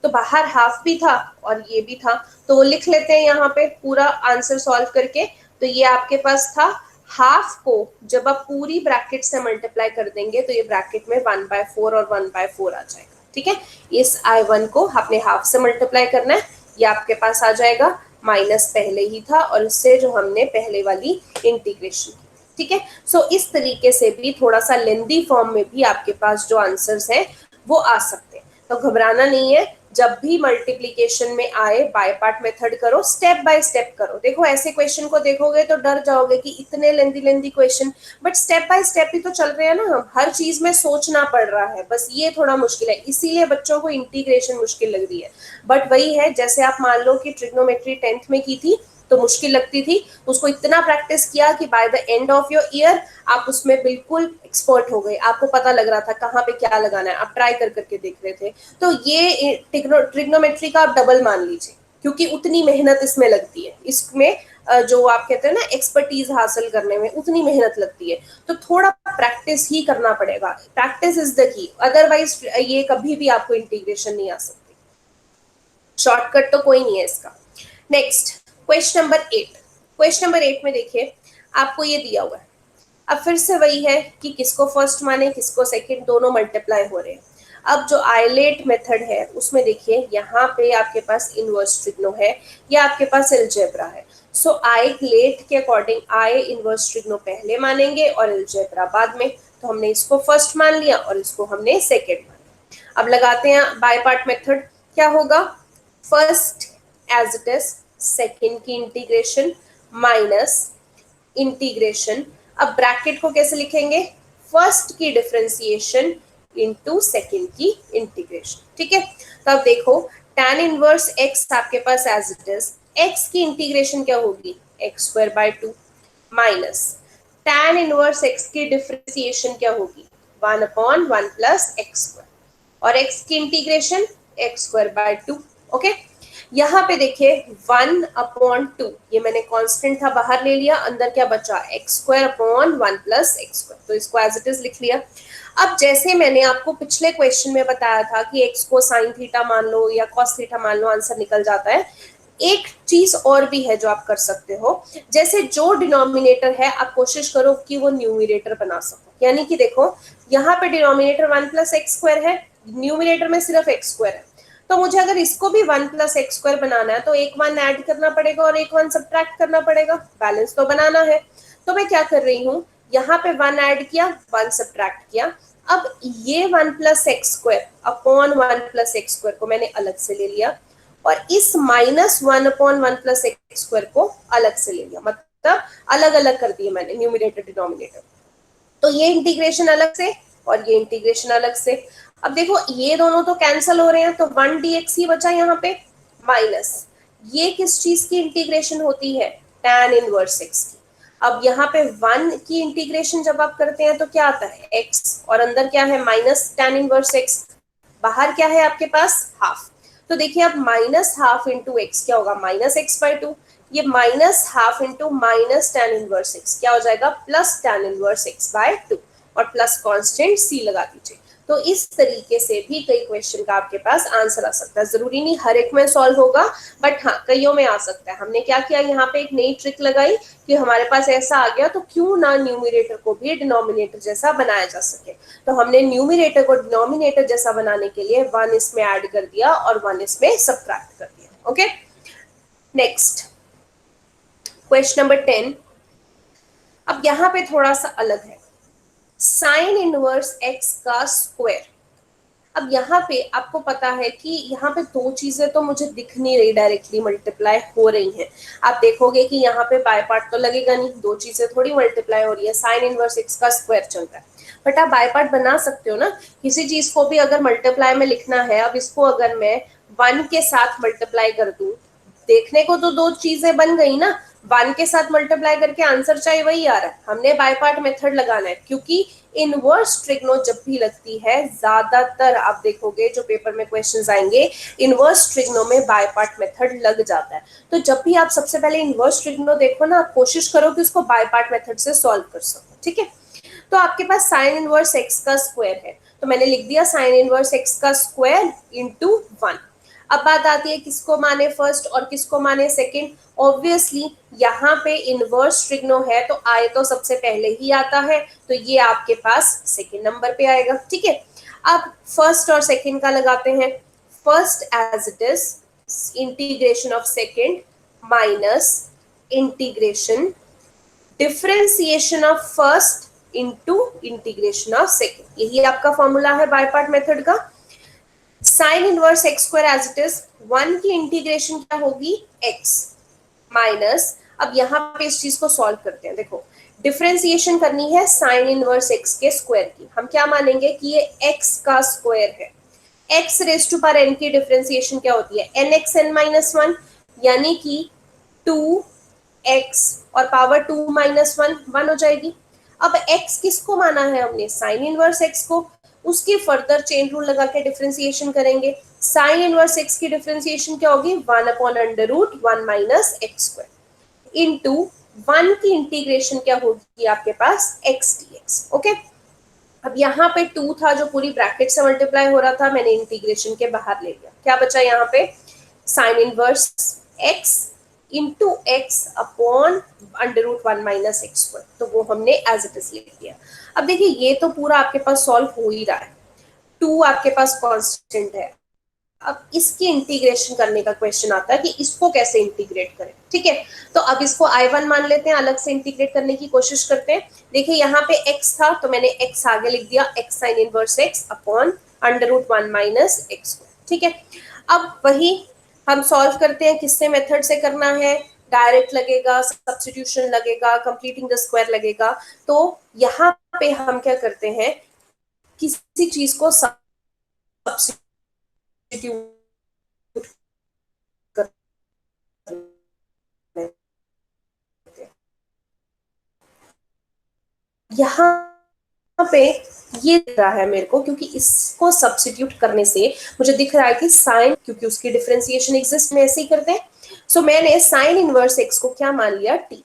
तो बाहर हाफ भी था और ये भी था, तो लिख लेते हैं यहाँ पे पूरा आंसर सॉल्व करके। तो ये आपके पास था, हाफ को जब आप पूरी ब्रैकेट से मल्टीप्लाई कर देंगे तो ये ब्रैकेट में 1/4 और 1/4 आ जाएगा, ठीक है। इस I1 को आपने हाफ से मल्टीप्लाई करना है, ये आपके पास आ जाएगा, माइनस पहले ही था और इससे जो हमने पहले वाली इंटीग्रेशन की, ठीक है। सो इस तरीके से भी थोड़ा सा लेंदी फॉर्म में भी आपके पास जो आंसर्स हैं वो आ सकते हैं, तो घबराना नहीं है। जब भी मल्टीप्लिकेशन में आए बाय पार्ट मेथड करो, स्टेप बाय स्टेप करो। देखो ऐसे क्वेश्चन को देखोगे तो डर जाओगे कि इतने lengthy question, but step by step ही तो चल रहे हैं ना हम, हर चीज में सोचना पड़ रहा है, बस ये थोड़ा मुश्किल है, इसीलिए बच्चों को इंटीग्रेशन मुश्किल लग रही है। बट वही है, जैसे आप मान लो कि ट्रिग्नोमेट्री 10th में की थी तो मुश्किल लगती थी, उसको इतना प्रैक्टिस किया कि by the end of your year आप उसमें बिल्कुल एक्सपर्ट हो गए, आपको पता लग रहा था कहाँ पे क्या लगाना है, आप ट्राई कर करके देख रहे थे। तो ये ट्रिग्नोमेट्री का आप डबल मान लीजिए, क्योंकि उतनी मेहनत इसमें लगती है, इसमें जो आप कहते हैं ना एक्सपर्टीज हासिल करने में उतनी मेहनत लगती है, तो थोड़ा प्रैक्टिस ही करना पड़ेगा, practice is the key, otherwise ये कभी भी आपको इंटीग्रेशन नहीं आ सकती, शॉर्टकट तो कोई नहीं है इसका। Next question number 8। Question number 8 में देखिए आपको ये दिया हुआ है, अब फिर से वही है कि किसको फर्स्ट माने किसको सेकंड, दोनों मल्टीप्लाई हो रहे हैं। अब जो आइलेट मेथड है उसमें देखिए यहाँ पे आपके पास इनवर्स ट्रिग्नो है या आपके पास अलजेब्रा है, सो आइलेट के अकॉर्डिंग आई इनवर्स ट्रिग्नो पहले मानेंगे और अलजेब्रा बाद में, तो हमने इसको फर्स्ट मान लिया और इसको हमने सेकेंड मान लिया। अब लगाते हैं बाय पार्ट मेथड, क्या होगा, first as it is, second की इंटीग्रेशन माइनस इंटीग्रेशन, अब ब्रैकेट को कैसे लिखेंगे, फर्स्ट की डिफरेंशिएशन इनटू सेकेंड की इंटीग्रेशन, ठीक है। तो अब देखो tan इनवर्स x आपके पास एज इट इज, x की इंटीग्रेशन क्या होगी x²/2 minus tan inverse x की डिफरेंशिएशन क्या होगी 1/1 प्लस x², और x की इंटीग्रेशन x²/2, ओके। यहाँ पे देखिए 1/2, ये मैंने कांस्टेंट था बाहर ले लिया, अंदर क्या बचा x²/1 प्लस x², तो इसको एज इट इज लिख लिया। अब जैसे मैंने आपको पिछले क्वेश्चन में बताया था कि x को साइन थीटा मान लो या कॉस थीटा मान लो, आंसर निकल जाता है। एक चीज और भी है जो आप कर सकते हो, जैसे जो डिनोमिनेटर है आप कोशिश करो कि वो न्यूमरेटर बना सको, यानी कि देखो यहाँ पे डिनोमिनेटर 1 प्लस x² है, न्यूमरेटर में सिर्फ x² है, तो मुझे अगर इसको भी 1 प्लस x² बनाना है तो एक 1 ऐड करना पड़ेगा और एक 1 सब्ट्रैक्ट करना पड़ेगा, बैलेंस तो बनाना है। तो मैं क्या कर रही हूँ, यहाँ पे 1 ऐड किया 1 सब्ट्रैक्ट किया, अब ये 1 plus x² upon 1 plus x² को मैंने अलग से ले लिया और इस -1/1 प्लस x² को अलग से ले लिया, मतलब अलग अलग कर दिए मैंने न्यूमरेटर डिनोमिनेटर, तो ये इंटीग्रेशन अलग से और ये इंटीग्रेशन अलग से। अब देखो ये दोनों तो कैंसिल हो रहे हैं, तो 1 dx ही बचा यहाँ पे, माइनस ये किस चीज की इंटीग्रेशन होती है, tan इनवर्स x की। अब यहाँ पे 1 की इंटीग्रेशन जब आप करते हैं तो क्या आता है x, और अंदर क्या है माइनस tan इनवर्स x, बाहर क्या है आपके पास हाफ, तो देखिए अब माइनस हाफ इंटू एक्स क्या होगा, माइनस एक्स बाय टू, ये minus half into minus tan inverse x क्या हो जाएगा, plus tan inverse x by two, और प्लस कांस्टेंट सी लगा दीजिए। तो इस तरीके से भी कई क्वेश्चन का आपके पास आंसर आ सकता है, जरूरी नहीं हर एक में सॉल्व होगा, बट हाँ कईयों में आ सकता है। हमने क्या किया, यहाँ पे एक नई ट्रिक लगाई कि हमारे पास ऐसा आ गया तो क्यों ना न्यूमरेटर को भी डिनोमिनेटर जैसा बनाया जा सके। तो हमने न्यूमरेटर को डिनोमिनेटर जैसा बनाने के लिए 1 इसमें ऐड कर दिया और 1 इसमें सबट्रैक्ट कर दिया। Okay, next question number 10। अब यहाँ पे थोड़ा सा अलग है, साइन इनवर्स एक्स का स्क्वायर। अब यहाँ पे आपको पता है कि यहाँ पे दो चीजें तो मुझे दिख नहीं रही डायरेक्टली मल्टीप्लाई हो रही हैं। आप देखोगे कि यहाँ पे बाय पार्ट तो लगेगा नहीं, दो चीजें थोड़ी मल्टीप्लाई हो रही है, साइन इनवर्स एक्स का स्क्वायर चल रहा है, बट आप बाय पार्ट बना सकते हो ना। किसी चीज को भी अगर मल्टीप्लाई में लिखना है, अब इसको अगर मैं 1 के साथ मल्टीप्लाई कर दूं, देखने को तो दो चीजें बन गई ना, 1 के साथ मल्टीप्लाई करके आंसर चाहे वही आ रहा है। हमने बाय पार्ट मेथड लगाना है, क्योंकि इनवर्स ट्रिग्नो जब भी लगती है, ज्यादातर आप देखोगे जो पेपर में क्वेश्चंस आएंगे, इनवर्स ट्रिग्नो में बाय पार्ट मेथड लग जाता है। तो जब भी आप सबसे पहले इनवर्स ट्रिग्नो देखो ना, आप कोशिश करो कि उसको बाय पार्ट मेथड से सॉल्व कर सको, ठीक है। तो आपके पास साइन इनवर्स एक्स का स्क्वायर है, तो मैंने लिख दिया साइन इनवर्स एक्स का स्क्वायर इंटू 1। अब बात आती है किसको माने फर्स्ट और किसको माने सेकंड। ऑब्वियसली यहाँ पे इनवर्स ट्रिग्नो है तो आए तो सबसे पहले ही आता है, तो ये आपके पास सेकंड नंबर पे आएगा, ठीक है। अब फर्स्ट और सेकंड का लगाते हैं। First as it is integration of second minus integration differentiation of first into integration of second, यही आपका फॉर्मूला है बाय पार्ट मेथड का। Sine inverse x square as it is, 1 की इंटीग्रेशन क्या होगी, x माइनस, अब यहाँ पे इस चीज को सॉल्व करते हैं। देखो डिफरेंशिएशन करनी है साइन इनवर्स x के स्क्वायर की, हम क्या मानेंगे कि ये x का स्क्वायर है। x raise to power n की डिफरेंशिएशन क्या होती है, nx n माइनस 1, यानी कि 2x और पावर 2 माइनस 1 1 हो जाएगी। अब x किसको माना है हमने, साइन इनवर्स x को, उसकी फर्दर चेन रूल लगा के डिफरेंशिएशन करेंगे। साइन इनवर्स एक्स की डिफरेंशिएशन क्या होगी, 1 upon under root 1 minus x square into 1 की इंटीग्रेशन क्या होगी आपके पास x dx। ओके, अब यहाँ पे 2 था जो पूरी ब्रैकेट से मल्टीप्लाई हो रहा था, मैंने इंटीग्रेशन के बाहर ले लिया, क्या बचा यहाँ पे, sine inverse x into x upon under root 1 minus x square, तो वो हमने एज इट इज लिख दिया। अब देखिए ये तो पूरा आपके पास सॉल्व हो ही रहा है, 2 आपके पास कांस्टेंट है। अब इसकी इंटीग्रेशन करने का क्वेश्चन आता है कि इसको कैसे इंटीग्रेट करें, ठीक है। तो अब इसको I1 मान लेते हैं, अलग से इंटीग्रेट करने की कोशिश करते हैं। देखिए यहाँ पे x था तो मैंने x आगे लिख दिया, x sine inverse x upon under root 1 minus x square, ठीक है। अब वही हम सॉल्व करते हैं, किससे मेथड से करना है, डायरेक्ट लगेगा, सब्स्टिट्यूशन लगेगा, कंप्लीटिंग द स्क्वायर लगेगा। तो यहाँ पे हम क्या करते हैं, किसी चीज को सब्स्टिट्यूट कर, यहाँ पे ये दिख रहा है मेरे को, क्योंकि इसको सब्स्टिट्यूट करने से मुझे दिख रहा है कि साइन, क्योंकि उसकी डिफरेंशिएशन एग्जिस्ट में ऐसे ही करते हैं। सो मैंने साइन इनवर्स एक्स को क्या मान लिया, t,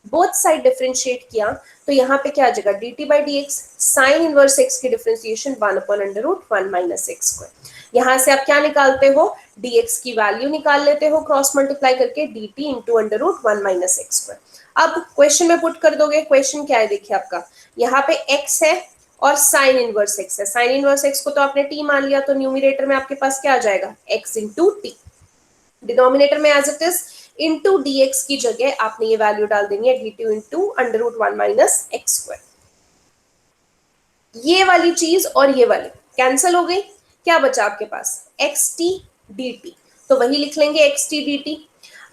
बोथ साइड डिफरेंशिएट किया तो यहाँ पे क्या आ जाएगा, dt by d x. Sine inverse x की differentiation 1 upon under root 1 minus x square. यहाँ से आप क्या निकालते हो, dx की वैल्यू निकाल लेते हो क्रॉस मल्टीप्लाई करके, dt into under root 1 minus x square. अब क्वेश्चन में पुट कर दोगे, क्वेश्चन क्या है देखिए आपका, यहाँ पे x है और साइन इनवर्स x है। साइन इनवर्स x को तो आपने t मान लिया, तो न्यूमरेटर में आपके पास क्या आ जाएगा, x इंटू टी, डिनोमिनेटर में as it is into dx की जगह आपने ये वैल्यू डाल देनी है, dt into under root 1 minus x square. ये वाली चीज और ये वाली कैंसिल हो गई, क्या बचा आपके पास, xt dt, तो वही लिख लेंगे xt dt।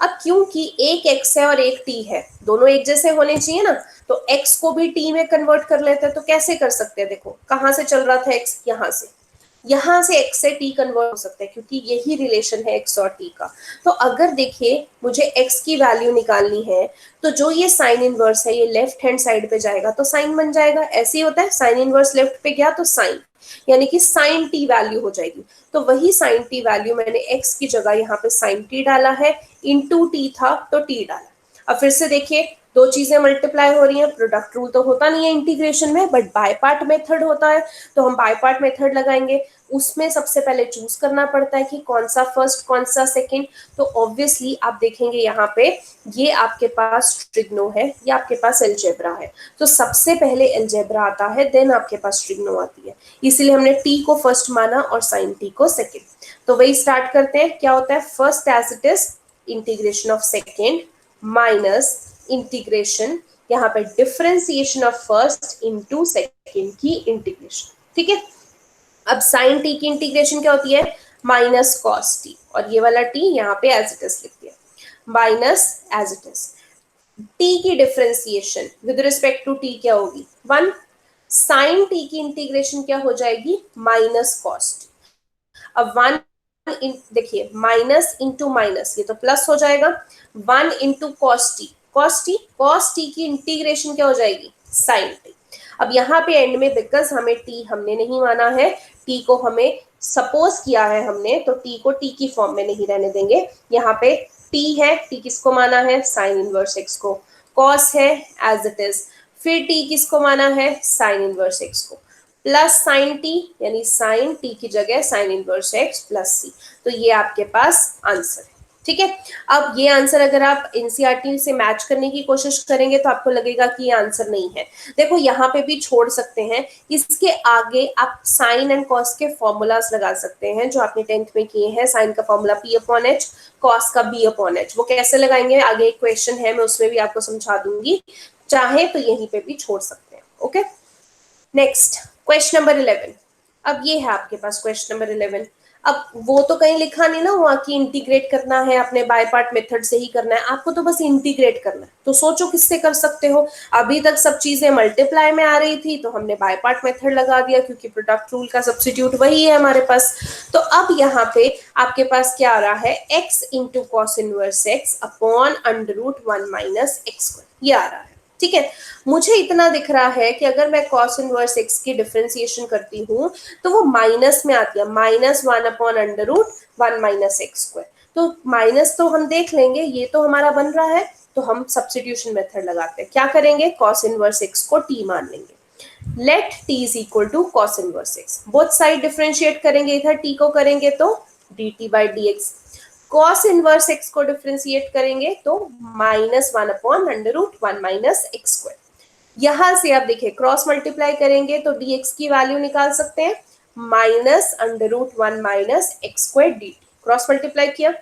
अब क्योंकि एक x है और एक t है, दोनों एक जैसे होने चाहिए ना, तो x को भी t में कन्वर्ट कर लेते हैं। तो कैसे कर सकते हैं, देखो कहां से चल रहा था x, यहाँ से, यहाँ से x से t कन्वर्ट हो सकता है क्योंकि यही रिलेशन है x और t का। तो अगर देखिए मुझे x की वैल्यू निकालनी है तो जो ये साइन इनवर्स है ये लेफ्ट हैंड साइड पे जाएगा तो साइन बन जाएगा, ऐसे ही होता है, साइन इनवर्स लेफ्ट पे गया तो साइन, यानी कि साइन t वैल्यू हो जाएगी। तो वही साइन t वैल्यू मैंने x की जगह यहाँ पे साइन t डाला है, इनटू t था तो t डाला। अब फिर से देखिए दो चीजें मल्टीप्लाई हो रही हैं, प्रोडक्ट रूल तो होता नहीं है इंटीग्रेशन में बट बाय पार्ट मेथड होता है, तो हम बाय पार्ट मेथड लगाएंगे। उसमें सबसे पहले चूज करना पड़ता है कि कौन सा फर्स्ट कौन सा सेकंड। तो ऑब्वियसली आप देखेंगे यहाँ पे ये आपके पास ट्रिग्नो है, ये आपके पास अलजेब्रा है, तो सबसे पहले अलजेब्रा आता है देन आपके पास ट्रिग्नो आती है, इसीलिए हमने टी को फर्स्ट माना और साइन टी को सेकेंड। तो वही स्टार्ट करते हैं, क्या होता है, first as it is integration of second minus integration, यहाँ पे differentiation of first into second की इंटीग्रेशन, ठीक है। अब साइन टी की इंटीग्रेशन क्या होती है, माइनस कॉस टी, और ये वाला टी यहाँ पे एज इट इज लिख दिया, minus as it is t की differentiation with respect to t क्या होगी, 1, साइन टी की इंटीग्रेशन क्या हो जाएगी, माइनस कॉस टी। अब 1 देखिए माइनस इंटू माइनस, ये तो प्लस हो जाएगा, 1 into cos T, cos t की इंटीग्रेशन क्या हो जाएगी, साइन टी। अब यहाँ पे एंड में बिकॉज हमें टी हमने नहीं माना है, टी को हमें सपोज किया है हमने, तो टी को टी की फॉर्म में नहीं रहने देंगे। यहाँ पे टी है, टी किसको माना है, साइन इनवर्स एक्स को, कॉस है एज इट इज, फिर टी किसको माना है, साइन इनवर्स एक्स को, प्लस साइन टी, यानी साइन टी की जगह sign inverse x plus C. तो ये आपके पास आंसर है, ठीक है। अब ये आंसर अगर आप एनसीईआरटी से मैच करने की कोशिश करेंगे तो आपको लगेगा कि ये आंसर नहीं है। देखो यहाँ पे भी छोड़ सकते हैं, इसके आगे आप साइन एंड कॉस के फॉर्मूलाज लगा सकते हैं जो आपने 10th में किए हैं। साइन का formula p upon H, cos का b अपॉन एच, वो कैसे लगाएंगे आगे एक क्वेश्चन है, मैं उसमें भी आपको समझा दूंगी, चाहे तो यहीं पे भी छोड़ सकते हैं। Okay, next question number 11। अब ये है आपके पास क्वेश्चन नंबर 11। अब वो तो कहीं लिखा नहीं ना हुआ कि इंटीग्रेट करना है, अपने बाय पार्ट मेथड से ही करना है, आपको तो बस इंटीग्रेट करना है। तो सोचो किससे कर सकते हो, अभी तक सब चीजें मल्टीप्लाई में आ रही थी तो हमने बाय पार्ट मेथड लगा दिया क्योंकि प्रोडक्ट रूल का सब्स्टिट्यूट वही है हमारे पास। तो अब यहाँ पे आपके पास क्या आ रहा है, x into cos inverse x upon under root 1 minus x square, ये आ रहा है, ठीक है। मुझे इतना दिख रहा है कि अगर मैं cos इनवर्स x की डिफरेंशिएशन करती हूँ तो वो माइनस में आती है, -1 upon under root 1 minus x square. तो माइनस तो हम देख लेंगे, ये तो हमारा बन रहा है, तो हम सब्स्टिट्यूशन मेथड लगाते हैं। क्या करेंगे, cos इनवर्स x को t मान लेंगे, let t is equal to cos inverse x, both side differentiate करेंगे, इधर t को करेंगे तो dt by dx, cos inverse x को डिफरेंशिएट करेंगे तो -1 upon under root 1 minus x square. यहां से आप देखिए क्रॉस मल्टीप्लाई करेंगे तो dx की वैल्यू निकाल सकते हैं, minus under root 1 minus x square dt, cross multiply किया।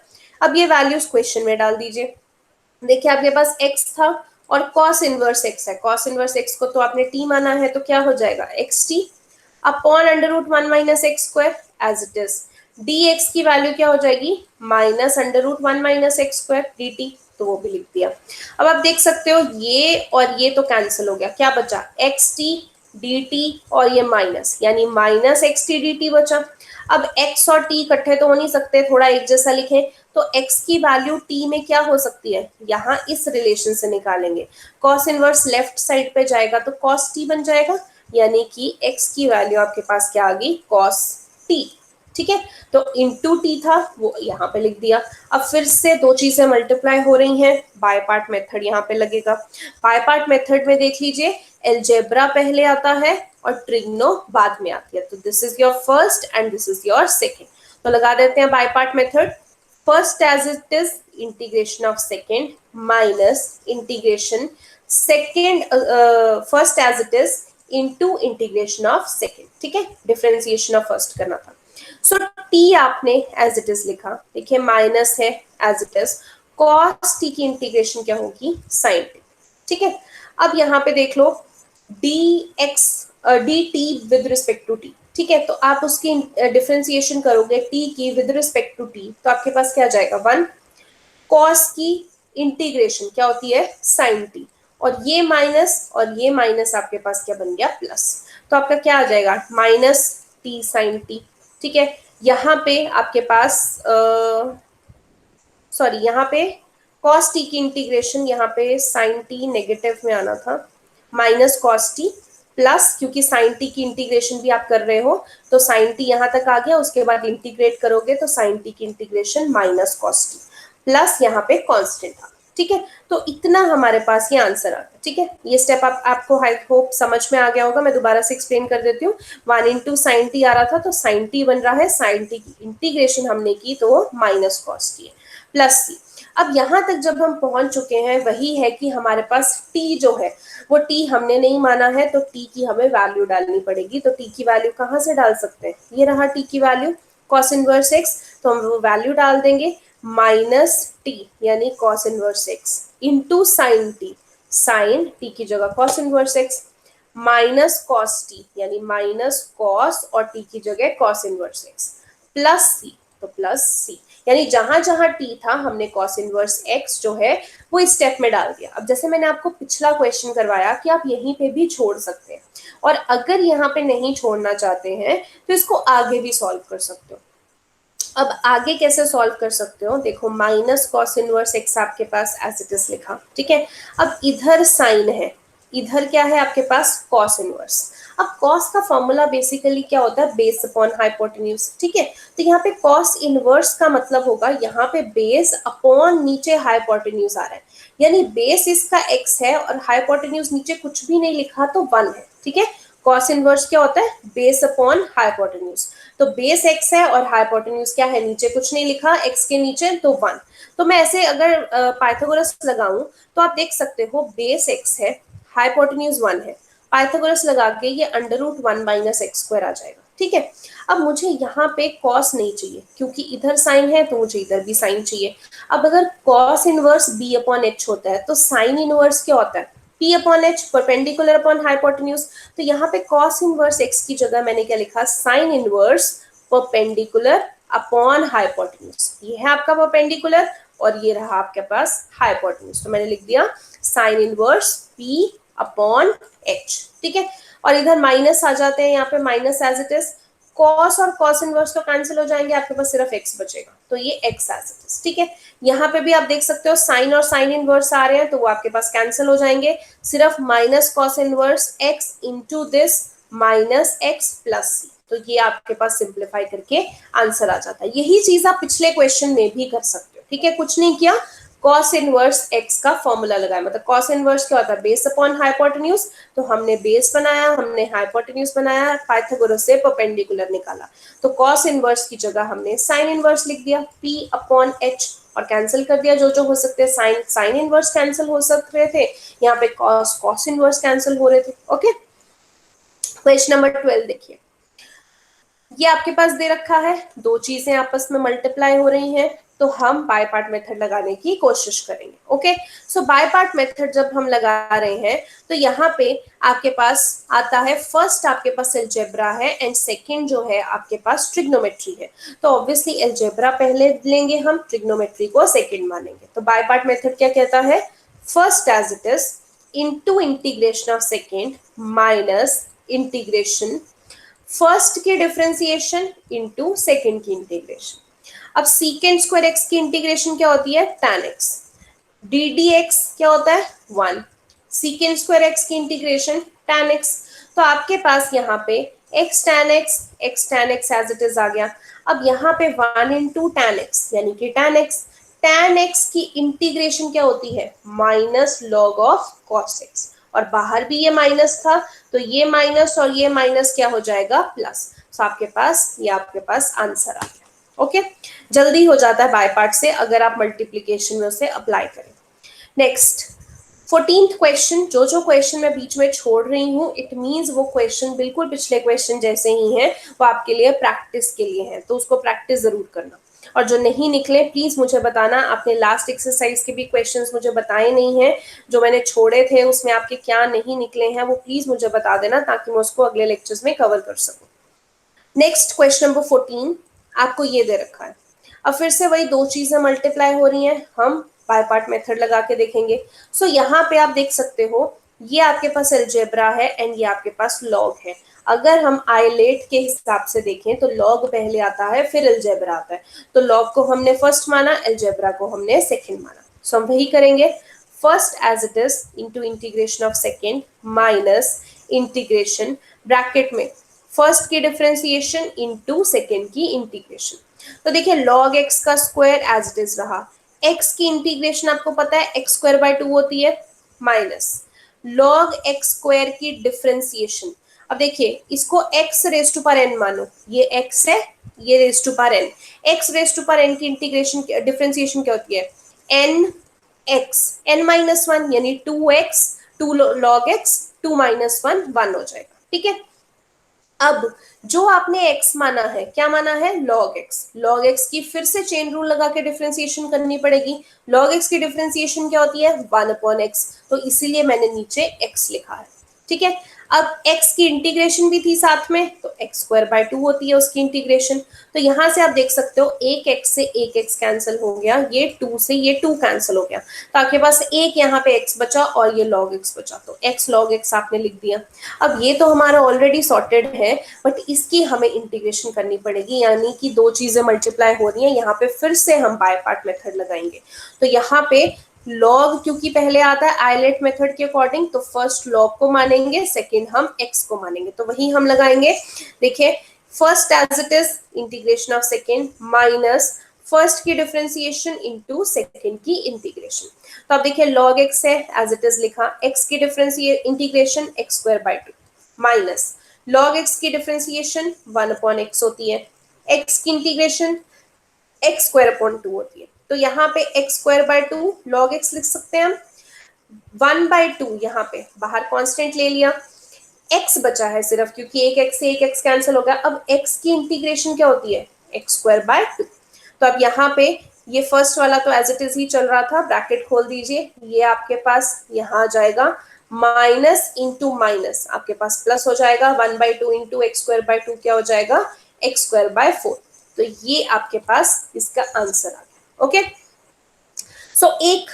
अब ये वैल्यूज क्वेश्चन में डाल दीजिए, देखिए आपके पास x था और cos इनवर्स x है, cos इनवर्स x को तो आपने t माना है तो क्या हो जाएगा, xt upon under root 1 minus x square as it is, dx की वैल्यू क्या हो जाएगी, minus under root 1 minus x square dt, तो वो भी लिख दिया। अब आप देख सकते हो ये और ये तो कैंसिल हो गया, क्या बचा, xt dt और ये माइनस, यानी माइनस xt dt बचा। अब x और t इकट्ठे तो हो नहीं सकते, थोड़ा एक जैसा लिखें, तो x की वैल्यू t में क्या हो सकती है, यहाँ इस रिलेशन से निकालेंगे, cos इनवर्स लेफ्ट साइड पे जाएगा तो cos t बन जाएगा, यानी कि x की वैल्यू आपके पास क्या आ गई, cos t, ठीक है। तो इंटू टी था वो यहाँ पे लिख दिया। अब फिर से दो चीजें मल्टीप्लाई हो रही हैं, बाय पार्ट मेथड यहाँ पे लगेगा। बाय पार्ट मेथड में देख लीजिए एल्जेब्रा पहले आता है और ट्रिग्नो बाद में आती है, तो this is your first and this is your second. तो लगा देते हैं by part method, first as it is integration of second minus integration second first as it is into integration of second, ठीक है, डिफरेंशिएशन ऑफ फर्स्ट करना था। So t आपने as it is लिखा, देखिए माइनस है as it is, cos t की integration क्या होगी, साइन टी, ठीक है। अब यहाँ पे देख लो d t with respect to t, ठीक है, तो आप उसकी डिफरेंशिएशन करोगे टी की विद रिस्पेक्ट टू टी, तो आपके पास क्या जाएगा, 1, कॉस की इंटीग्रेशन क्या होती है, साइन टी, और ये माइनस आपके पास क्या बन गया, प्लस, तो आपका क्या आ जाएगा, माइनस टी साइन टी, ठीक है। यहाँ पे आपके पास सॉरी यहाँ पे cos t की इंटीग्रेशन, यहाँ पे sin t नेगेटिव में आना था, माइनस cos t प्लस, क्योंकि sin t की इंटीग्रेशन भी आप कर रहे हो तो sin t यहाँ तक आ गया, उसके बाद इंटीग्रेट करोगे तो sin t की integration minus cos t plus यहाँ पे कांस्टेंट आ, ठीक है। तो इतना हमारे पास ये आंसर आ गया, ठीक है। ये स्टेप आपको आई होप समझ में आ गया होगा, मैं दोबारा से एक्सप्लेन कर देती हूँ। 1 इंटू साइन टी आ रहा था तो साइन टी बन रहा है, साइन टी की इंटीग्रेशन हमने की तो वो माइनस कॉस टी है, प्लस सी। अब यहाँ तक जब हम पहुंच चुके हैं, वही है कि हमारे पास t जो है वो t हमने नहीं माना है, तो t की हमें वैल्यू डालनी पड़ेगी। तो t की वैल्यू कहाँ से डाल सकते हैं, ये रहा t की वैल्यू cos इनवर्स x, तो हम वो वैल्यू डाल देंगे माइनस टी यानी cos inverse x into sine t, sine t की जगह cos inverse x minus cos t यानी माइनस cos और t की जगह cos inverse x plus C, तो प्लस सी यानी जहां जहां t था हमने cos इनवर्स x जो है वो इस स्टेप में डाल दिया। अब जैसे मैंने आपको पिछला क्वेश्चन करवाया कि आप यहीं पे भी छोड़ सकते हैं, और अगर यहाँ पे नहीं छोड़ना चाहते हैं तो इसको आगे भी सॉल्व कर सकते हो। अब आगे कैसे सॉल्व कर सकते हो, देखो माइनस कॉस इनवर्स एक्स आपके पास एज इट इज लिखा, ठीक है। अब इधर साइन है, इधर क्या है आपके पास कॉस इनवर्स। अब कॉस का फॉर्मूला बेसिकली क्या होता है, बेस अपॉन हाइपोटेन्यूज, ठीक है। तो यहाँ पे कॉस इनवर्स का मतलब होगा यहाँ पे बेस अपॉन नीचे हाइपोटेन्यूज आ रहा है, यानी बेस इसका एक्स है और हाइपोटेन्यूज नीचे कुछ भी नहीं लिखा तो 1 है, ठीक है। कॉस इनवर्स क्या होता है, बेस अपॉन हाइपोटेन्यूज, तो बेस x है और हाइपोटेन्यूज क्या है, नीचे कुछ नहीं लिखा x के नीचे तो 1। तो मैं ऐसे अगर पाइथागोरस लगाऊं तो आप देख सकते हो बेस x है, हाइपोटेन्यूज 1 है, पाइथागोरस लगा के ये under root 1 minus x square आ जाएगा, ठीक है। अब मुझे यहाँ पे कॉस नहीं चाहिए क्योंकि इधर साइन है तो मुझे इधर भी साइन चाहिए। अब अगर cos inverse b upon H होता है तो साइन इनवर्स क्या होता है, p upon H, perpendicular upon hypotenuse. तो यहाँ पे cos इनवर्स x की जगह मैंने क्या लिखा, sine inverse perpendicular upon hypotenuse. ये है आपका परपेंडिकुलर और ये रहा आपके पास हाइपोटेन्यूज, तो मैंने लिख दिया sine inverse p upon h, ठीक है। और इधर माइनस आ जाते हैं, यहाँ पे minus as it is, cos और कॉस इनवर्स तो कैंसिल हो जाएंगे, आपके पास सिर्फ x बचेगा, तो ये x एज इट इज, ठीक है। यहाँ पे भी आप देख सकते हो साइन और साइन इनवर्स आ रहे हैं तो वो आपके पास कैंसिल हो जाएंगे, सिर्फ minus cos inverse x into this minus x plus C, तो ये आपके पास सिंप्लीफाई करके आंसर आ जाता है। यही चीज आप पिछले क्वेश्चन में भी कर सकते हो, ठीक है। कुछ नहीं किया, cos इनवर्स x का फॉर्मूला लगाया, मतलब cos इनवर्स क्या होता है, बेस अपॉन हाइपोटेन्यूज, तो हमने बेस बनाया, हमने हाइपोटेन्यूज बनाया, पाइथागोरस से परपेंडिकुलर निकाला, तो cos इनवर्स की जगह हमने साइन इनवर्स लिख दिया p अपॉन h और कैंसिल कर दिया जो जो हो सकते हैं, साइन इनवर्स कैंसिल हो सकते थे, यहाँ पे cos इनवर्स कैंसिल हो रहे थे, ओके। क्वेश्चन नंबर 12 देखिए, ये आपके पास दे रखा है, दो चीजें आपस में मल्टीप्लाई हो रही हैं, तो हम बाय पार्ट मेथड लगाने की कोशिश करेंगे, okay. So by part method जब हम लगा रहे हैं तो यहाँ पे आपके पास आता है, फर्स्ट आपके पास अलजेब्रा है एंड सेकंड जो है आपके पास ट्रिग्नोमेट्री है, तो ऑब्वियसली अलजेब्रा पहले लेंगे हम, ट्रिग्नोमेट्री को सेकंड मानेंगे। तो बाय पार्ट मेथड क्या कहता है, first as it is into integration of second minus integration first की डिफरेंशिएशन इनटू सेकंड की इंटीग्रेशन। अब सीकेंड स्क्वायर एक्स की इंटीग्रेशन क्या होती है, tan x, d d x क्या होता है 1, सीकेंड स्क्वायर एक्स की इंटीग्रेशन tan x, तो आपके पास यहाँ पे x tan x as it is आ गया। अब यहाँ पे 1 इंटू tan x यानी कि tan x की इंटीग्रेशन क्या होती है, minus log of cos x, और बाहर भी ये माइनस था तो ये माइनस और ये माइनस क्या हो जाएगा, प्लस। तो आपके पास ये आपके पास आंसर आ गया, ओके। जल्दी हो जाता है बाय पार्ट से अगर आप मल्टीप्लीकेशन में उसे अप्लाई करें। नेक्स्ट 14th क्वेश्चन, जो जो क्वेश्चन मैं बीच में छोड़ रही हूँ इट मींस वो क्वेश्चन बिल्कुल पिछले क्वेश्चन जैसे ही हैं, वो आपके लिए प्रैक्टिस के लिए हैं, तो उसको प्रैक्टिस जरूर करना। और जो नहीं निकले प्लीज मुझे बताना, आपने लास्ट एक्सरसाइज के भी क्वेश्चंस मुझे बताए नहीं हैं, जो मैंने छोड़े थे उसमें आपके क्या नहीं निकले हैं वो प्लीज मुझे बता देना ताकि मैं उसको अगले लेक्चर्स में कवर कर सकूं। नेक्स्ट क्वेश्चन नंबर 14 आपको ये दे रखा है, अब फिर से वही दो चीजें मल्टीप्लाई हो रही हैं, हम बाय पार्ट मेथड लगा के देखेंगे। सो यहाँ पे आप देख सकते हो ये आपके पास अलजेब्रा है एंड ये आपके पास लॉग है। अगर हम आइलेट के हिसाब से देखें तो लॉग पहले आता है फिर अलजेब्रा आता है, तो लॉग को हमने फर्स्ट माना, अलजेब्रा को हमने सेकंड माना। सो हम वही करेंगे, first as it is into integration of second minus integration bracket में फर्स्ट की डिफरेंशिएशन इंटू सेकेंड की इंटीग्रेशन। तो देखिए log x का स्क्वायर एज इट इज रहा, x की इंटीग्रेशन आपको पता है x स्क्वायर बाय 2 होती है, माइनस log x स्क्वायर की डिफरेंशिएशन। अब देखिए इसको x raise to power n मानो, ये x है, ये raise to power n, x raise to power n की इंटीग्रेशन डिफरेंशिएशन क्या होती है, n x n minus one यानी 2x 2 log x 2 माइनस 1 1 हो जाएगा। ठीक है, अब जो आपने x माना है, क्या माना है, log x, log x की फिर से चेन रूल लगा के डिफरेंशिएशन करनी पड़ेगी। log x की डिफरेंशिएशन क्या होती है, 1/x, तो इसीलिए मैंने नीचे x लिखा है। ठीक है, अब x की इंटीग्रेशन भी थी साथ में, तो x स्क्वायर बाय 2 होती है उसकी इंटीग्रेशन। तो यहां से आप देख सकते हो एक x से एक x कैंसिल हो गया, ये 2 से ये 2 कैंसिल हो गया, तो आपके पास एक यहाँ पे x बचा और ये log x बचा, तो x log x आपने लिख दिया। अब ये तो हमारा ऑलरेडी सॉर्टेड है, बट इसकी हमें इंटीग्रेशन करनी पड़ेगी, यानी कि दो चीजें मल्टीप्लाई हो रही हैं, यहाँ पे फिर से हम बाय पार्ट मेथड लगाएंगे। तो यहाँ पे लॉग क्योंकि पहले आता है आइलेट मेथड के अकॉर्डिंग, तो फर्स्ट लॉग को मानेंगे, सेकंड हम x को मानेंगे, तो वही हम लगाएंगे। देखिए first as it is integration of second minus first की डिफरेंशिएशन इनटू सेकंड की इंटीग्रेशन। तो अब देखिए log x है एज इट इज लिखा, x की integration x square by 2 minus log x की डिफरेंशिएशन 1/x होती है, x की इंटीग्रेशन x स्क्वायर अपॉन 2 होती है, तो यहाँ पे x square by 2 log x लिख सकते हैं हम, 1/2 यहाँ पे बाहर कांस्टेंट ले लिया, x बचा है सिर्फ क्योंकि एक x से एक x कैंसिल हो गया। अब x की इंटीग्रेशन क्या होती है, x स्क्वायर बाय 2, तो अब यहाँ पे ये फर्स्ट वाला तो एज इट इज ही चल रहा था, ब्रैकेट खोल दीजिए, ये आपके पास यहाँ आ जाएगा माइनस इंटू माइनस आपके पास प्लस हो जाएगा, 1/2 इंटू एक्स स्क्वायर बाय 2 क्या हो जाएगा, एक्स स्क्वायर बाय 4। तो ये आपके पास इसका आंसर आ गया। ओके, सो एक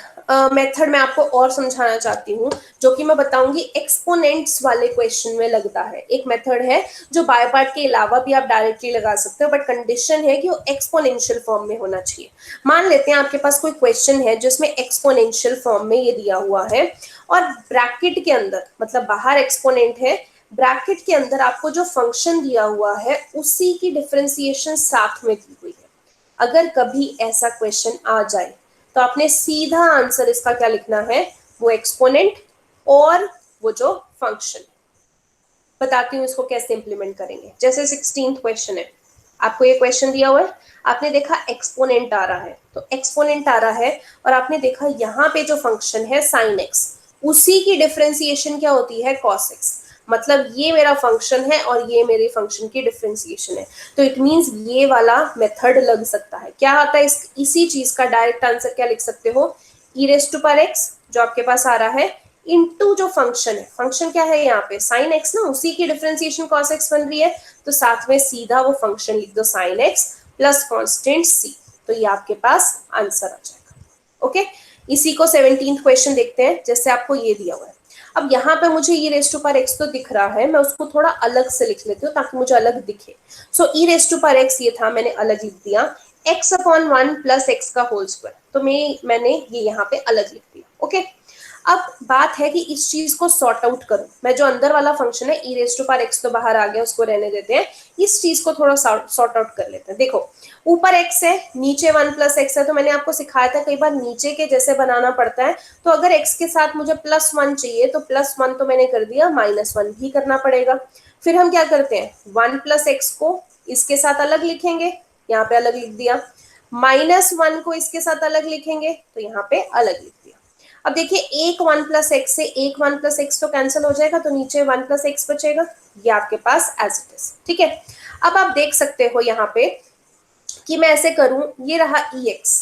मेथड मैं आपको और समझाना चाहती हूँ, जो कि मैं बताऊंगी एक्सपोनेंट्स वाले क्वेश्चन में लगता है। एक मेथड है जो बाय पार्ट के अलावा भी आप डायरेक्टली लगा सकते हो, बट कंडीशन है कि वो एक्सपोनेंशियल फॉर्म में होना चाहिए। मान लेते हैं आपके पास कोई क्वेश्चन है जिसमें एक्सपोनेंशियल फॉर्म में ये दिया हुआ है और ब्रैकेट के अंदर, मतलब बाहर एक्सपोनेंट है, ब्रैकेट के अंदर आपको जो फंक्शन दिया हुआ है उसी की डिफरेंशिएशन साथ में दी हुई है। अगर कभी ऐसा क्वेश्चन आ जाए तो आपने सीधा आंसर इसका क्या लिखना है, वो एक्सपोनेंट और वो जो फंक्शन। बताती हूँ इसको कैसे इंप्लीमेंट करेंगे। जैसे 16th क्वेश्चन है, आपको ये क्वेश्चन दिया हुआ है, आपने देखा एक्सपोनेंट आ रहा है, तो एक्सपोनेंट आ रहा है और आपने देखा यहाँ पे जो फंक्शन है साइन एक्स, उसी की डिफरेंशिएशन क्या होती है, कॉस एक्स। मतलब ये मेरा फंक्शन है और ये मेरे फंक्शन की डिफरेंशिएशन है, तो इट मींस ये वाला मेथड लग सकता है। क्या आता है इसी चीज का डायरेक्ट आंसर क्या लिख सकते हो, e raise to power x जो आपके पास आ रहा है इनटू जो फंक्शन है, फंक्शन क्या है यहाँ पे साइन एक्स ना, उसी की डिफरेंशिएशन कॉस एक्स बन रही है, तो साथ में सीधा वो फंक्शन लिख दो साइन एक्स प्लस कॉन्स्टेंट सी, तो ये आपके पास आंसर आ जाएगा। ओके, इसी को 17th क्वेश्चन देखते हैं। जैसे आपको ये दिया हुआ है, अब यहाँ पे मुझे e raise to power x तो दिख रहा है, मैं उसको थोड़ा अलग से लिख लेती हूँ ताकि मुझे अलग दिखे। सो e raise to power x ये था, मैंने अलग लिख दिया, एक्स अपॉन 1 प्लस एक्स का होल स्क्वायर, तो मैंने ये यहाँ पे अलग लिख दिया। ओके, अब बात है कि इस चीज को सॉर्ट आउट करूं मैं, जो अंदर वाला फंक्शन है e raise to power x तो बाहर आ गया, उसको रहने देते हैं, इस चीज को थोड़ा सॉर्ट आउट कर लेते हैं। देखो ऊपर x है, नीचे 1 प्लस एक्स है, तो मैंने आपको सिखाया था कई बार नीचे के जैसे बनाना पड़ता है, तो अगर x के साथ मुझे +1 चाहिए तो +1 तो मैंने कर दिया, -1 भी करना पड़ेगा। फिर हम क्या करते हैं, 1 प्लस एक्स को इसके साथ अलग लिखेंगे, यहाँ पे अलग लिख दिया, -1 को इसके साथ अलग लिखेंगे, तो यहाँ पे अलग लिख दिया। अब देखिए एक 1 प्लस एक्स से एक 1 प्लस एक्स तो कैंसिल हो जाएगा, तो नीचे 1 प्लस एक्स बचेगा, ये आपके पास एज इट इज। ठीक है, अब आप देख सकते हो यहाँ पे कि मैं ऐसे करूं, ये रहा ex,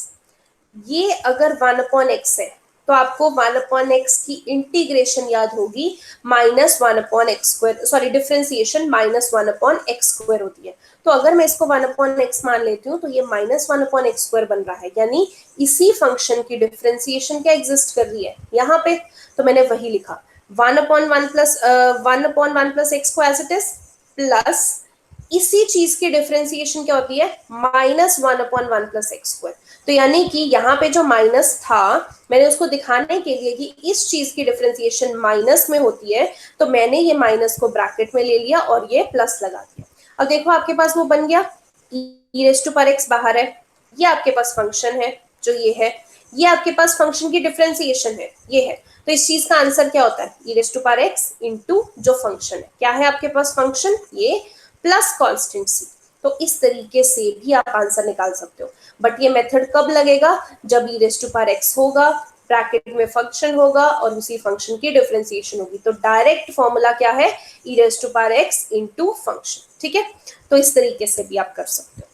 ये अगर 1/x है तो आपको 1/x की इंटीग्रेशन याद होगी -1/x², सॉरी डिफरेंशिएशन -1/x² होती है। तो अगर मैं इसको 1/x मान लेती हूँ तो ये -1/x² बन रहा है, यानी इसी फंक्शन की डिफरेंशिएशन क्या एग्जिस्ट कर रही है यहाँ पे, तो मैंने वही लिखा 1/1 प्लस 1/1 प्लस एक्स को एज इट इज प्लस इसी चीज की डिफरेंशिएशन क्या होती है, -1/1 प्लस एक्स स्क्वायर। तो यानी कि यहाँ पे जो माइनस था, मैंने उसको दिखाने के लिए कि इस चीज की डिफरेंशिएशन माइनस में होती है, तो मैंने ये माइनस को ब्रैकेट में ले लिया और ये प्लस लगा दिया। अब देखो आपके पास वो बन गया, e⁻x बाहर है, ये आपके पास फंक्शन है जो ये है, ये आपके पास फंक्शन की डिफरेंशिएशन है, ये है। तो इस चीज का आंसर क्या होता है, e⁻x इंटू जो फंक्शन है, क्या है आपके पास फंक्शन, ये प्लस कॉन्स्टेंट सी। तो इस तरीके से भी आप आंसर निकाल सकते हो। बट ये मेथड कब लगेगा, जब e⁻x होगा, ब्रैकेट में फंक्शन होगा और उसी फंक्शन की डिफरेंशिएशन होगी। तो डायरेक्ट फॉर्मूला क्या है, e⁻x इंटू फंक्शन। ठीक है, तो इस तरीके से भी आप कर सकते हो।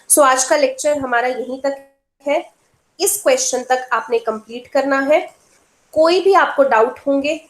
सो आज का लेक्चर हमारा यहीं तक है। इस क्वेश्चन तक आपने कंप्लीट करना है। कोई भी आपको डाउट होंगे